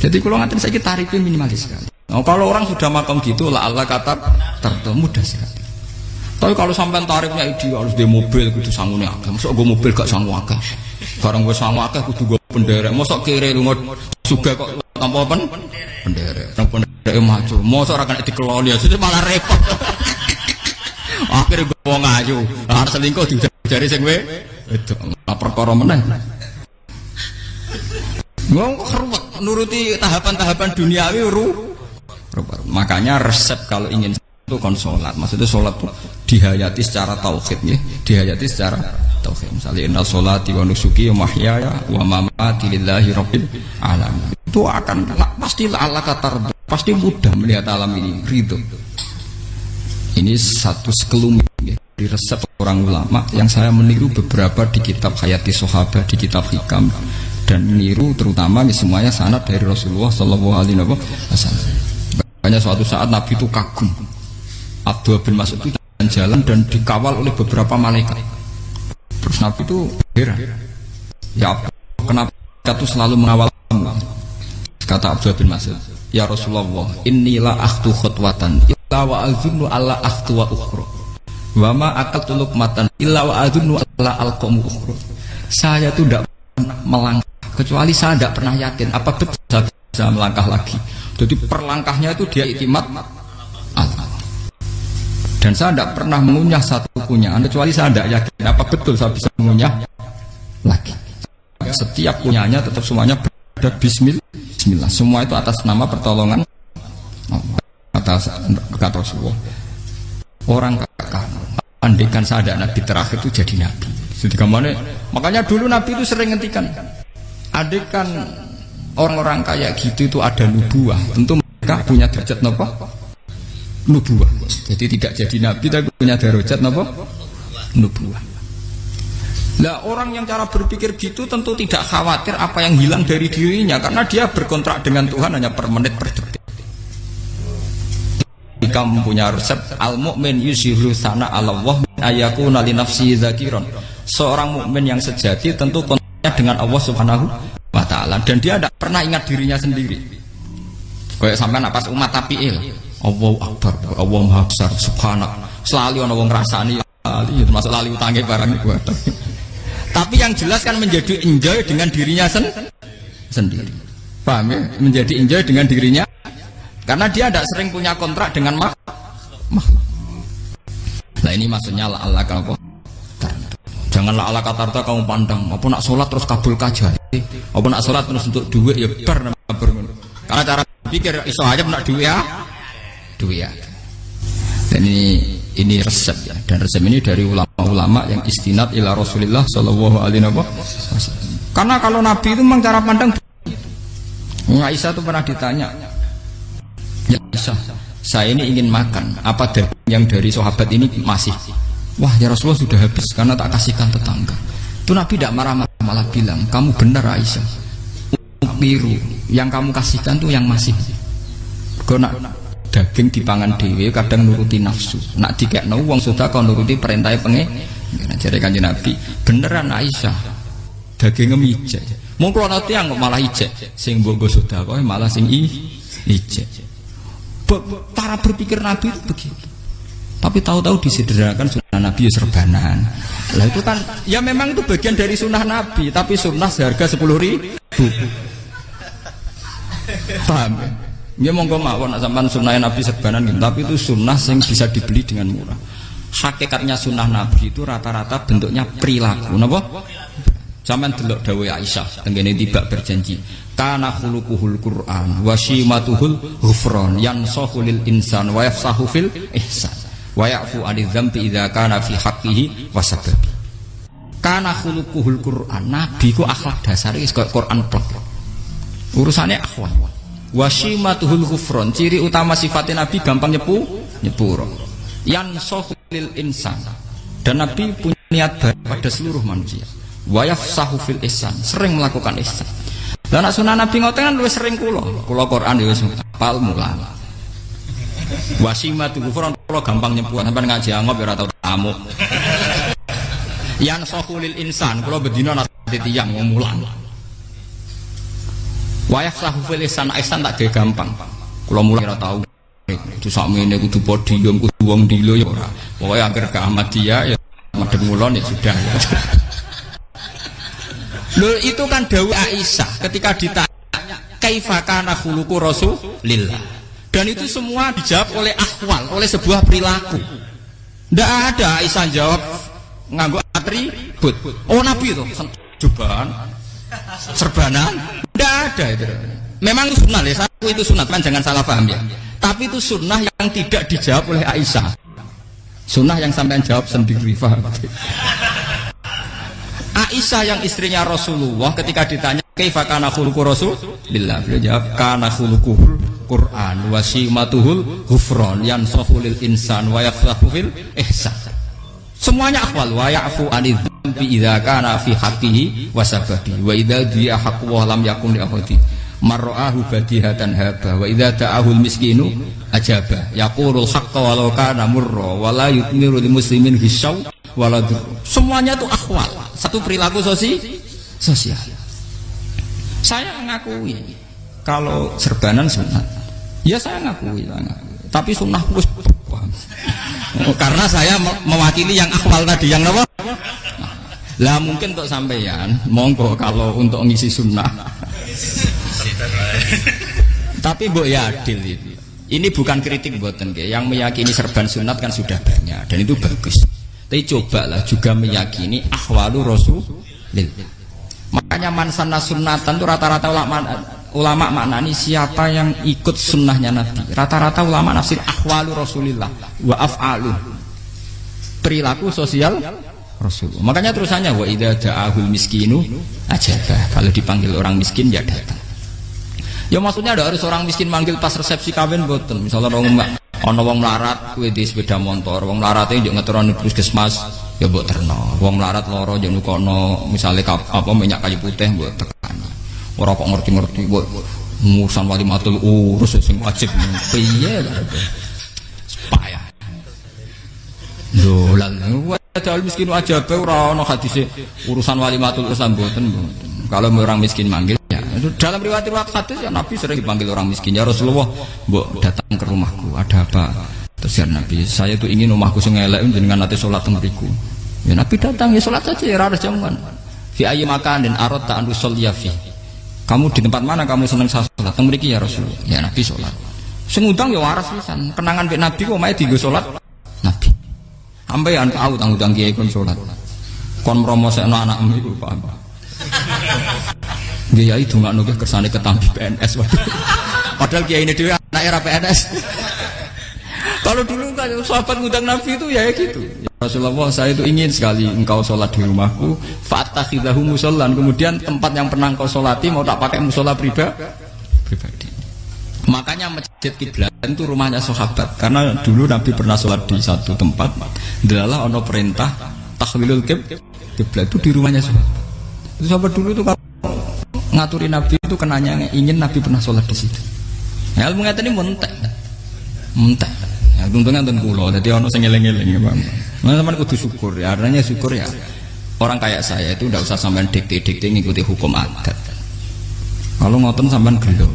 Jadi kalau ngatain saya tarifnya minimalis sekali. Nah, kalau orang sudah makan gitu lah Allah kata tertemu mudah sekali. Tapi kalau sampai tarifnya ideal harus di mobil kudu sangune akeh. Mosok gue mobil gak sangu akeh. Barang gue sangu akeh kudu gue penderek. Mosok kere lunga juga kok tanpa penderek. Nang penderek maju. Mosok ora kena dikeloli itu malah repot. Akhirnya gue wong ayu. Arep selingkuh diujari sing we itu perkara meneh. Wong ruwet nuruti tahapan-tahapan duniawi makanya resep kalau ingin itu kon sholat, maksudnya sholat itu dihayati secara tauhid ya, dihayati secara tauhid. Misalnya innal sholati wa nusuki wa mahyaya wa mamati lillahi rabbil alamin. Itu akan pasti Allah katar, pasti mudah melihat alam ini ridho. Ini satu sekelumit ya, di resep orang ulama yang saya meniru beberapa di kitab Hayati Sahabat, di kitab Hikam, dan meniru terutama semuanya sanad dari Rasulullah Shallallahu Alaihi Wasallam. Makanya suatu saat Nabi itu kagum. Abdullah bin Mas'ud itu jalan dan dikawal oleh beberapa malaikat. Terus Nabi itu heran. Ya kenapa itu selalu mengawal kamu? Kata Abdullah bin Mas'ud, ya Rasulullah, inilah akhtu khutwatan illa wa azunnu alla akhtu wa ukhra. Wa ma aqaltu luqmatan illa wa azunnu alla alqamu ukhra. Saya itu tidak pernah melangkah kecuali saya tidak pernah yakin apa betul saya bisa melangkah lagi. Jadi perlangkahnya itu dia iktimat Allah. Dan saya tidak pernah mengunyah satu kunyahan kecuali saya tidak yakin apa betul saya bisa mengunyah lagi. Setiap kunyahnya tetap semuanya berada Bismillah. Semua itu atas nama pertolongan atas kata Rasulullah. Orang kakak andekan saya ada nabi terakhir itu jadi nabi. Jadi kemana? Makanya dulu nabi itu sering ngendikan, andekan orang-orang kayak gitu itu ada nubuah, tentu mereka punya derajat napa? Nubuwah. Jadi tidak jadi nabi tapi punya derajat napa? Nubuwah. Lah orang yang cara berpikir gitu tentu tidak khawatir apa yang hilang dari dirinya karena dia berkontrak dengan Tuhan hanya per menit per detik. Kamu punya resep al-mu'min yusiru sana Allah ayakuna li nafsi dzakiron. Seorang mukmin yang sejati tentu kontraknya dengan Allah Subhanahu wa taala dan dia tidak pernah ingat dirinya sendiri. Kayak sampean pas umat tapiil, Allahu Akbar, Allah Maha Besar, subhanak. Selalu ana wong ngrasani termasuk lali utange barang iku. Tapi yang jelas kan menjadi enjoy dengan dirinya sendiri. Paham ya? Menjadi enjoy dengan dirinya karena dia tidak sering punya kontrak dengan makhluk. Nah ini maksudnya Allah apa? Janganlah Allah kata kamu pandang. Apa nak sholat terus kabul kaja? Apa nak sholat terus untuk duit ya bar. Karena cara pikir iso aja nak duit ya. Dan ini resep ya. Dan resep ini dari ulama-ulama yang istinad ila Rasulullah sallallahu alaihi wasallam. Karena kalau Nabi itu memang cara pandang. Aisyah itu pernah ditanya, ya Aisyah, saya ini ingin makan. Apa daging yang dari sahabat ini masih? Wah ya Rasulullah sudah habis karena tak kasihkan tetangga. Itu Nabi tidak marah-marah, malah bilang, kamu benar Aisyah. Biru yang kamu kasihkan tuh yang masih. Kau nak daging dipangan dewe kadang nuruti nafsu. Nak dikekno wong sudah kau nuruti perintah pengen. Jadi kanjeng Nabi beneran Aisyah daging ngemijek. Mung kula nanti yang malah ijek. Sing mbok sudah kau malah sing ijek. Cara berpikir Nabi itu begitu. Tapi tahu-tahu disederhanakan sunnah Nabi ya serbanan. Lah itu kan ya memang itu bagian dari sunnah Nabi, tapi sunnah seharga 10.000. Paham ya? Ya monggo mawon sampean sunnah Nabi serbanan gitu, tapi itu sunnah yang bisa dibeli dengan murah. Hakikatnya sunnah Nabi itu rata-rata bentuknya perilaku, napa? Sampeyan delok dawuh Aisyah tengene tiba berjanji, kana khuluquhul Qur'an wa shimatuhul ghufran yansahu lil insan wa yafsahu fil ihsan wa ya'fu 'anil dzambi idza kana fi haqqihi wa sababi. Kana khuluquhul Qur'an, Nabi ku akhlak dasare wis kaya Quran plek. Urusane akhwat. Wasimatuhul ghufron, ciri utama sifatnya Nabi gampang nyepuro. Yansahu lil insan. Dan Nabi punya niat baik pada seluruh manusia. Wa yafsahu fil ihsan, sering melakukan ihsan. Lah nek sunah Nabi ngoten kan luwih sering kula Quran ya wis hafal mulai. Wasimatul ghufron kula gampang nyepuro, sampean ngaji angop ya ora tau tamu. Yansahu lil insan, kula bedina nate tiyang mulang. Wayak sahu filisan ihsan tak gawe gampang. Kula mulai ora tau. Itu sakmene kudu podium kudu wong dilo ya ora. Pokoke anggere ke Ahmadiyah ya madhep ngulon ya sudah. Lho itu kan dawuh Aisyah ketika ditanya kaifa kana khuluqu Rasulillah. Dan itu semua dijawab oleh ahwal, oleh sebuah perilaku. Ndak ada Aisyah jawab nganggo atribut. Oh Nabi itu jubahan serbanan. Tidak ada itu. Memang itu sunnah ya, satu itu sunnah kan jangan salah paham ya. Tapi itu sunnah yang tidak dijawab oleh Aisyah. Sunnah yang sampean jawab sendiri, paham? Aisyah yang istrinya Rasulullah ketika ditanya kaifa kana khuluqu Rasulillah, beliau jawab kana khuluquhul Qur'an wa simatuhul ghufran yansahu lil insan wa yafsahu fil ihsan. Semuanya akhwal wa ya'fu 'anil dzambi idza kana fi haqqihi wa sababi wa idza di'a haqqu wa lam yakun li ahadi marra'ahu badihatan haba wa idza ta'ahul miskinu ajaba yaqulul haqqa walau kana murra wa la yutmiru lil muslimin hisaw wala dur. Semuanya itu akhwal, satu perilaku sosial. Saya mengakui kalau serbanan sunat. Ya saya ngakui. Tapi sunnah wis karena saya mewakili yang akhwal tadi yang apa? Lah mungkin untuk sampeyan monggo kalau untuk ngisi sunnah. Tapi mbok ya adil itu. Ini bukan kritik mboten nggih. Yang meyakini serban sunat kan sudah banyak dan itu bagus. Tapi cobalah juga meyakini ahwalu Rasulillah. Makanya mansana sunnatan itu rata-rata ulama maknani siapa yang ikut sunnahnya Nabi. Rata-rata ulama nafsir ahwalu Rasulillah wa af'alu, perilaku sosial Rasul. Makanya terusannya wa idza da'ahul miskinu ajabah, kalau dipanggil orang miskin ya datang. Ya maksudnya ada harus orang miskin manggil pas resepsi kawin boten. Misalnya ana wong melarat kuwi di sepeda motor, wong melarate yo ngeteroni puskesmas ya mbok terno. Wong melarat lara yo nukono misale apa minyak kayu putih mbok tekani. Ora kok ngerti-ngerti mbok urusan walimatul urus sing wajib piye lho. Payah. Lho lan padahal miskin wajib ora ana hadise urusan walimatul urus mboten. Kalau orang miskin manggil ya dalam riwayat hadis ya Nabi sering dipanggil orang miskin ya Rasulullah mbok datang ke rumahku ada apa terus ya Nabi saya tuh ingin rumahku sing elek jenengan nanti sholat teng mriku ya Nabi datang ya sholat saja ya harus jamuan fi ayyi makanin aradta an tusalliya fi kamu di tempat mana kamu seneng sholat teng mriki ya Rasulullah ya Nabi sholat sing ngundang ya waras pisan kenangan mek Nabi kok mae dienggo sholat Nabi ampean tahu tanggung kiai kon sholat kon promosekno anakmu iku paham dia itu nggak nugih kersane ketampi PNS padahal kiai ini dia anak era PNS. Kalau dulu kan sahabat ngundang Nabi itu ya gitu ya Rasulullah saya itu ingin sekali engkau sholat di rumahku fatakhidahu musollan kemudian tempat yang pernah engkau sholati mau tak pakai musola pribadi. Makanya masjid kiblat itu rumahnya sahabat karena dulu Nabi pernah sholat di satu tempat adalah ono perintah tahlilul kiblat itu di rumahnya sahabat. Sahabat dulu itu kalau ngaturi Nabi itu kenanya ingin Nabi pernah sholat di situ. Ya ilmu ngeten ini mentek. Ya untungnya enten kula. Dadi ana sing eling-eling ya, Pak. Nah, sampean kudu syukur ya. Artinya syukur ya. Orang kayak saya itu ndak usah sampean dikte-dikte ngikuti hukum adat. Kalau ngoten sampean gelo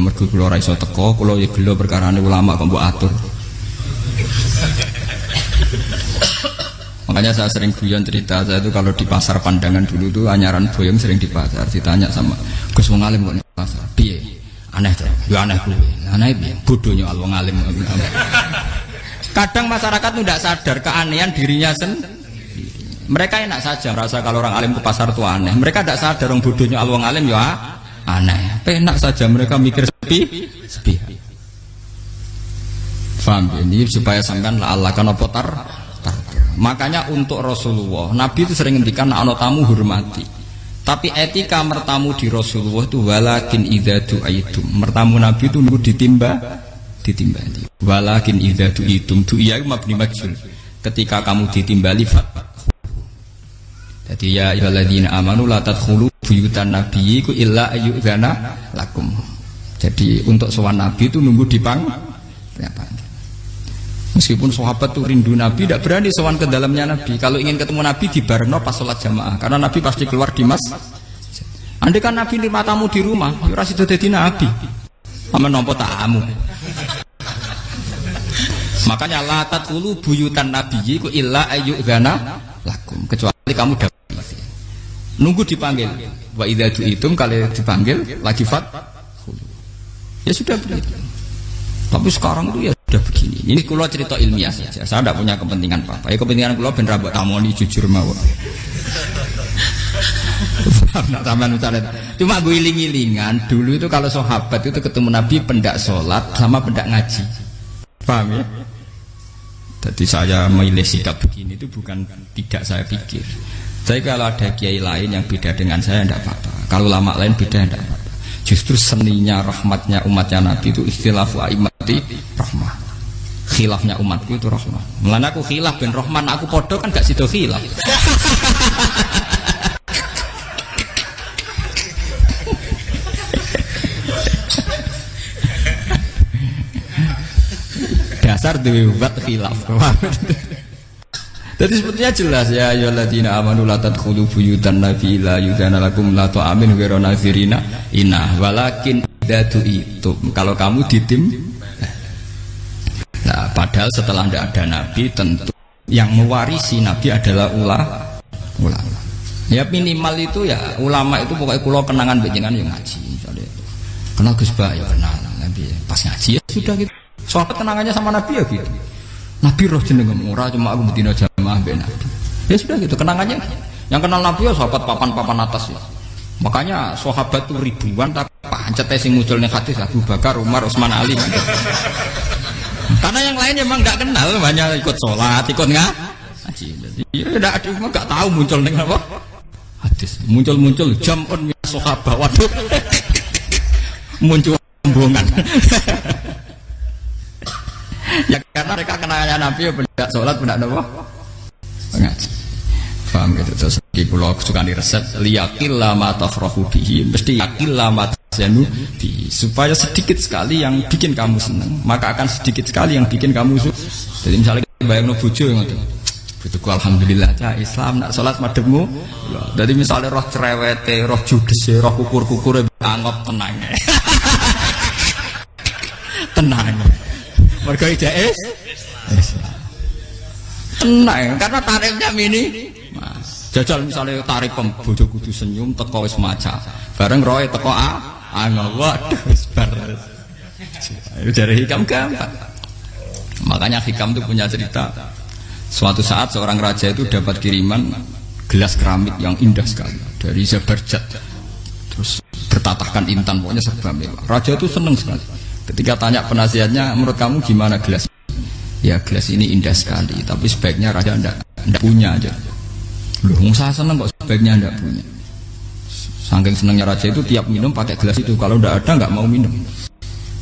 mergo kula ora iso teko, kula ya gelo perkarane ulama kok mbok atur. Makanya saya sering guyon cerita saya itu kalau di pasar Pandangan dulu tuh anyaran boyong sering di pasar ditanya sama Gus wong alim kok di pasar piye aneh tuh ya aneh kuwi aneh piye bodohnya wong alim. Kadang masyarakat tuh tidak sadar keanehan dirinya sendiri. Mereka enak saja merasa kalau orang alim ke pasar itu aneh. Mereka tidak sadar orang bodohnya wong alim ya aneh. Enak saja mereka mikir sepi. Paham ini supaya sampean la Allah kan apa tar. Makanya untuk Rasulullah Nabi itu sering ngendikan ana tamu hormati. Tapi etika mertamu di Rasulullah itu walakin idza du'aitum. Mertamu Nabi itu nunggu ditimbali. Walakin idza du'itum du'iya mabni majhul. Ketika kamu ditimbali fat. Jadi ya ayyuhalladzina amanu la tadkhulu buyutan nabiyyi illa ayyudzana lakum. Jadi untuk sowan Nabi itu nunggu dipang. Meskipun sahabat tuh rindu Nabi, tidak berani sowan ke dalamnya Nabi. Kalau ingin ketemu Nabi di barno pas sholat jamaah, karena Nabi pasti keluar di mas. Andai kan Nabi lima tamu di rumah, ora sida dadi Nabi. Aman nampa tamu. Makanya la tadkhulu buyutan nabiyyi ku illa ayyudzana lakum. Kecuali kamu dapat nunggu dipanggil. Wa idza du'itum kalau dipanggil lagi fat. Ya sudah begitu. Tapi sekarang itu ya sudah begini. Ini kalau cerita ilmiah saja. Saya tidak punya kepentingan apa-apa. Ya kepentingan kalau ben rabok tamoni jujur mawon. Cuma gue iling-ilingan dulu itu kalau sahabat itu ketemu Nabi pendak sholat sama pendak ngaji. Paham ya? Jadi saya memilih sikap begini itu bukan tidak saya pikir. Saya kalau ada kiai lain yang beda dengan saya tidak apa-apa. Kalau lama lain beda tidak apa-apa. Justru seninya rahmatnya umatnya Nabi itu istilafu aimati rahmah. Khilafnya umatku itu rahmah. Mulane aku khilaf ben rahman aku podo kan gak sido khilaf. Dasar dewe buat khilaf. Jadi sebetulnya jelas ya ayyuhalladzina amanu la tadkhulu buyutan nabi la yudana lakum la ta'amin ghairu nazirina inna walakin idza du'itum. Kalau kamu ditim. Nah, padahal setelah tidak ada nabi tentu yang mewarisi nabi adalah ulama. Ya minimal itu ya ulama itu pokoknya kula kenangan benjengan yang ngaji misalnya. Kenal Gus Ba ya kenal nabi pas ngaji ya sudah gitu. Sahabat kenangannya sama nabi ya gitu. Nabi roh jenengem ora cuma aku betina jamaah mbek Nabi. Ya sudah gitu kenangannya. Yang kenal Nabi ya sahabat papan-papan atas ya. Makanya sahabat tuh ribuan tapi pancet sing muncul ning hadis Abu Bakar, Umar, Utsman, Ali. Karena yang lain memang enggak kenal, hanya ikut sholat, ikut ngaji. Jadi ya enggak tahu muncul ning apa? Hadis. Muncul-muncul jam'un min sahabat. Waduh. muncul rombongan. Ya karena mereka kenangannya Nabi ya benda sholat benda apa? Ngaji. Paham gitu terus iki kula sukani resep liyaqil lama tafrahu bihi mesti yaqil lama tazanu bi supaya sedikit sekali yang bikin kamu senang maka akan sedikit sekali yang bikin kamu jadi misalnya bayangno bojo ngoten bojoku alhamdulillah cah Islam nak salat madhepmu jadi misalnya roh cerewete roh judes roh kukur-kukure angop tenang tenang mergo ijazah tenang karena tarifnya ini jajal misalnya tarik bojo kudu senyum teko wis maca bareng roe teko waduh wis bar dari hikam gampang makanya hikam itu punya cerita suatu saat seorang raja itu dapat kiriman gelas keramik yang indah sekali dari Zabarjat terus bertatahkan intan pokoknya serba mewah raja itu seneng sekali ketika tanya penasihatnya menurut kamu gimana gelas ya gelas ini indah sekali tapi sebaiknya raja ndak punya aja loh, saya seneng kok sebaiknya anda punya. Saking senangnya raja itu tiap minum pakai gelas itu. Kalau tidak ada nggak mau minum.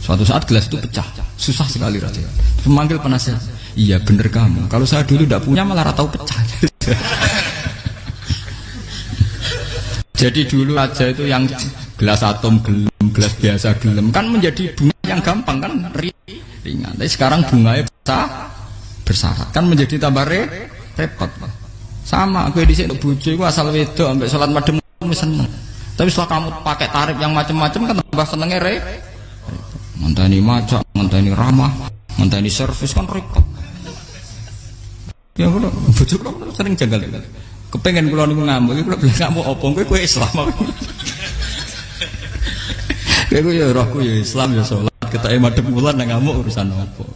Suatu saat gelas itu pecah, susah sekali raja. Terus memanggil penasihat. Iya bener kamu. Kalau saya dulu tidak punya malah tahu pecah. Jadi dulu raja itu yang gelas atom gelem, gelas biasa gelem kan menjadi bunga yang gampang kan ringan. Tapi sekarang bunganya bersyarat kan menjadi tambah repot. Sama aku di sini bojo iku asal wedok ambek salat madhem seneng. Tapi setelah kamu pakai tarif yang macam-macam kan tambah senenge ngenteni maca, ngenteni ramah, ngenteni servis kan repot. Ya kula bojo kula sering janggal. Kepengen kula niku ngamuk, kula bilang ngamuk apa kowe Islam. Kowe ya rohku ya Islam ya salat, ketake madhem kula nang ngamuk urusan apa.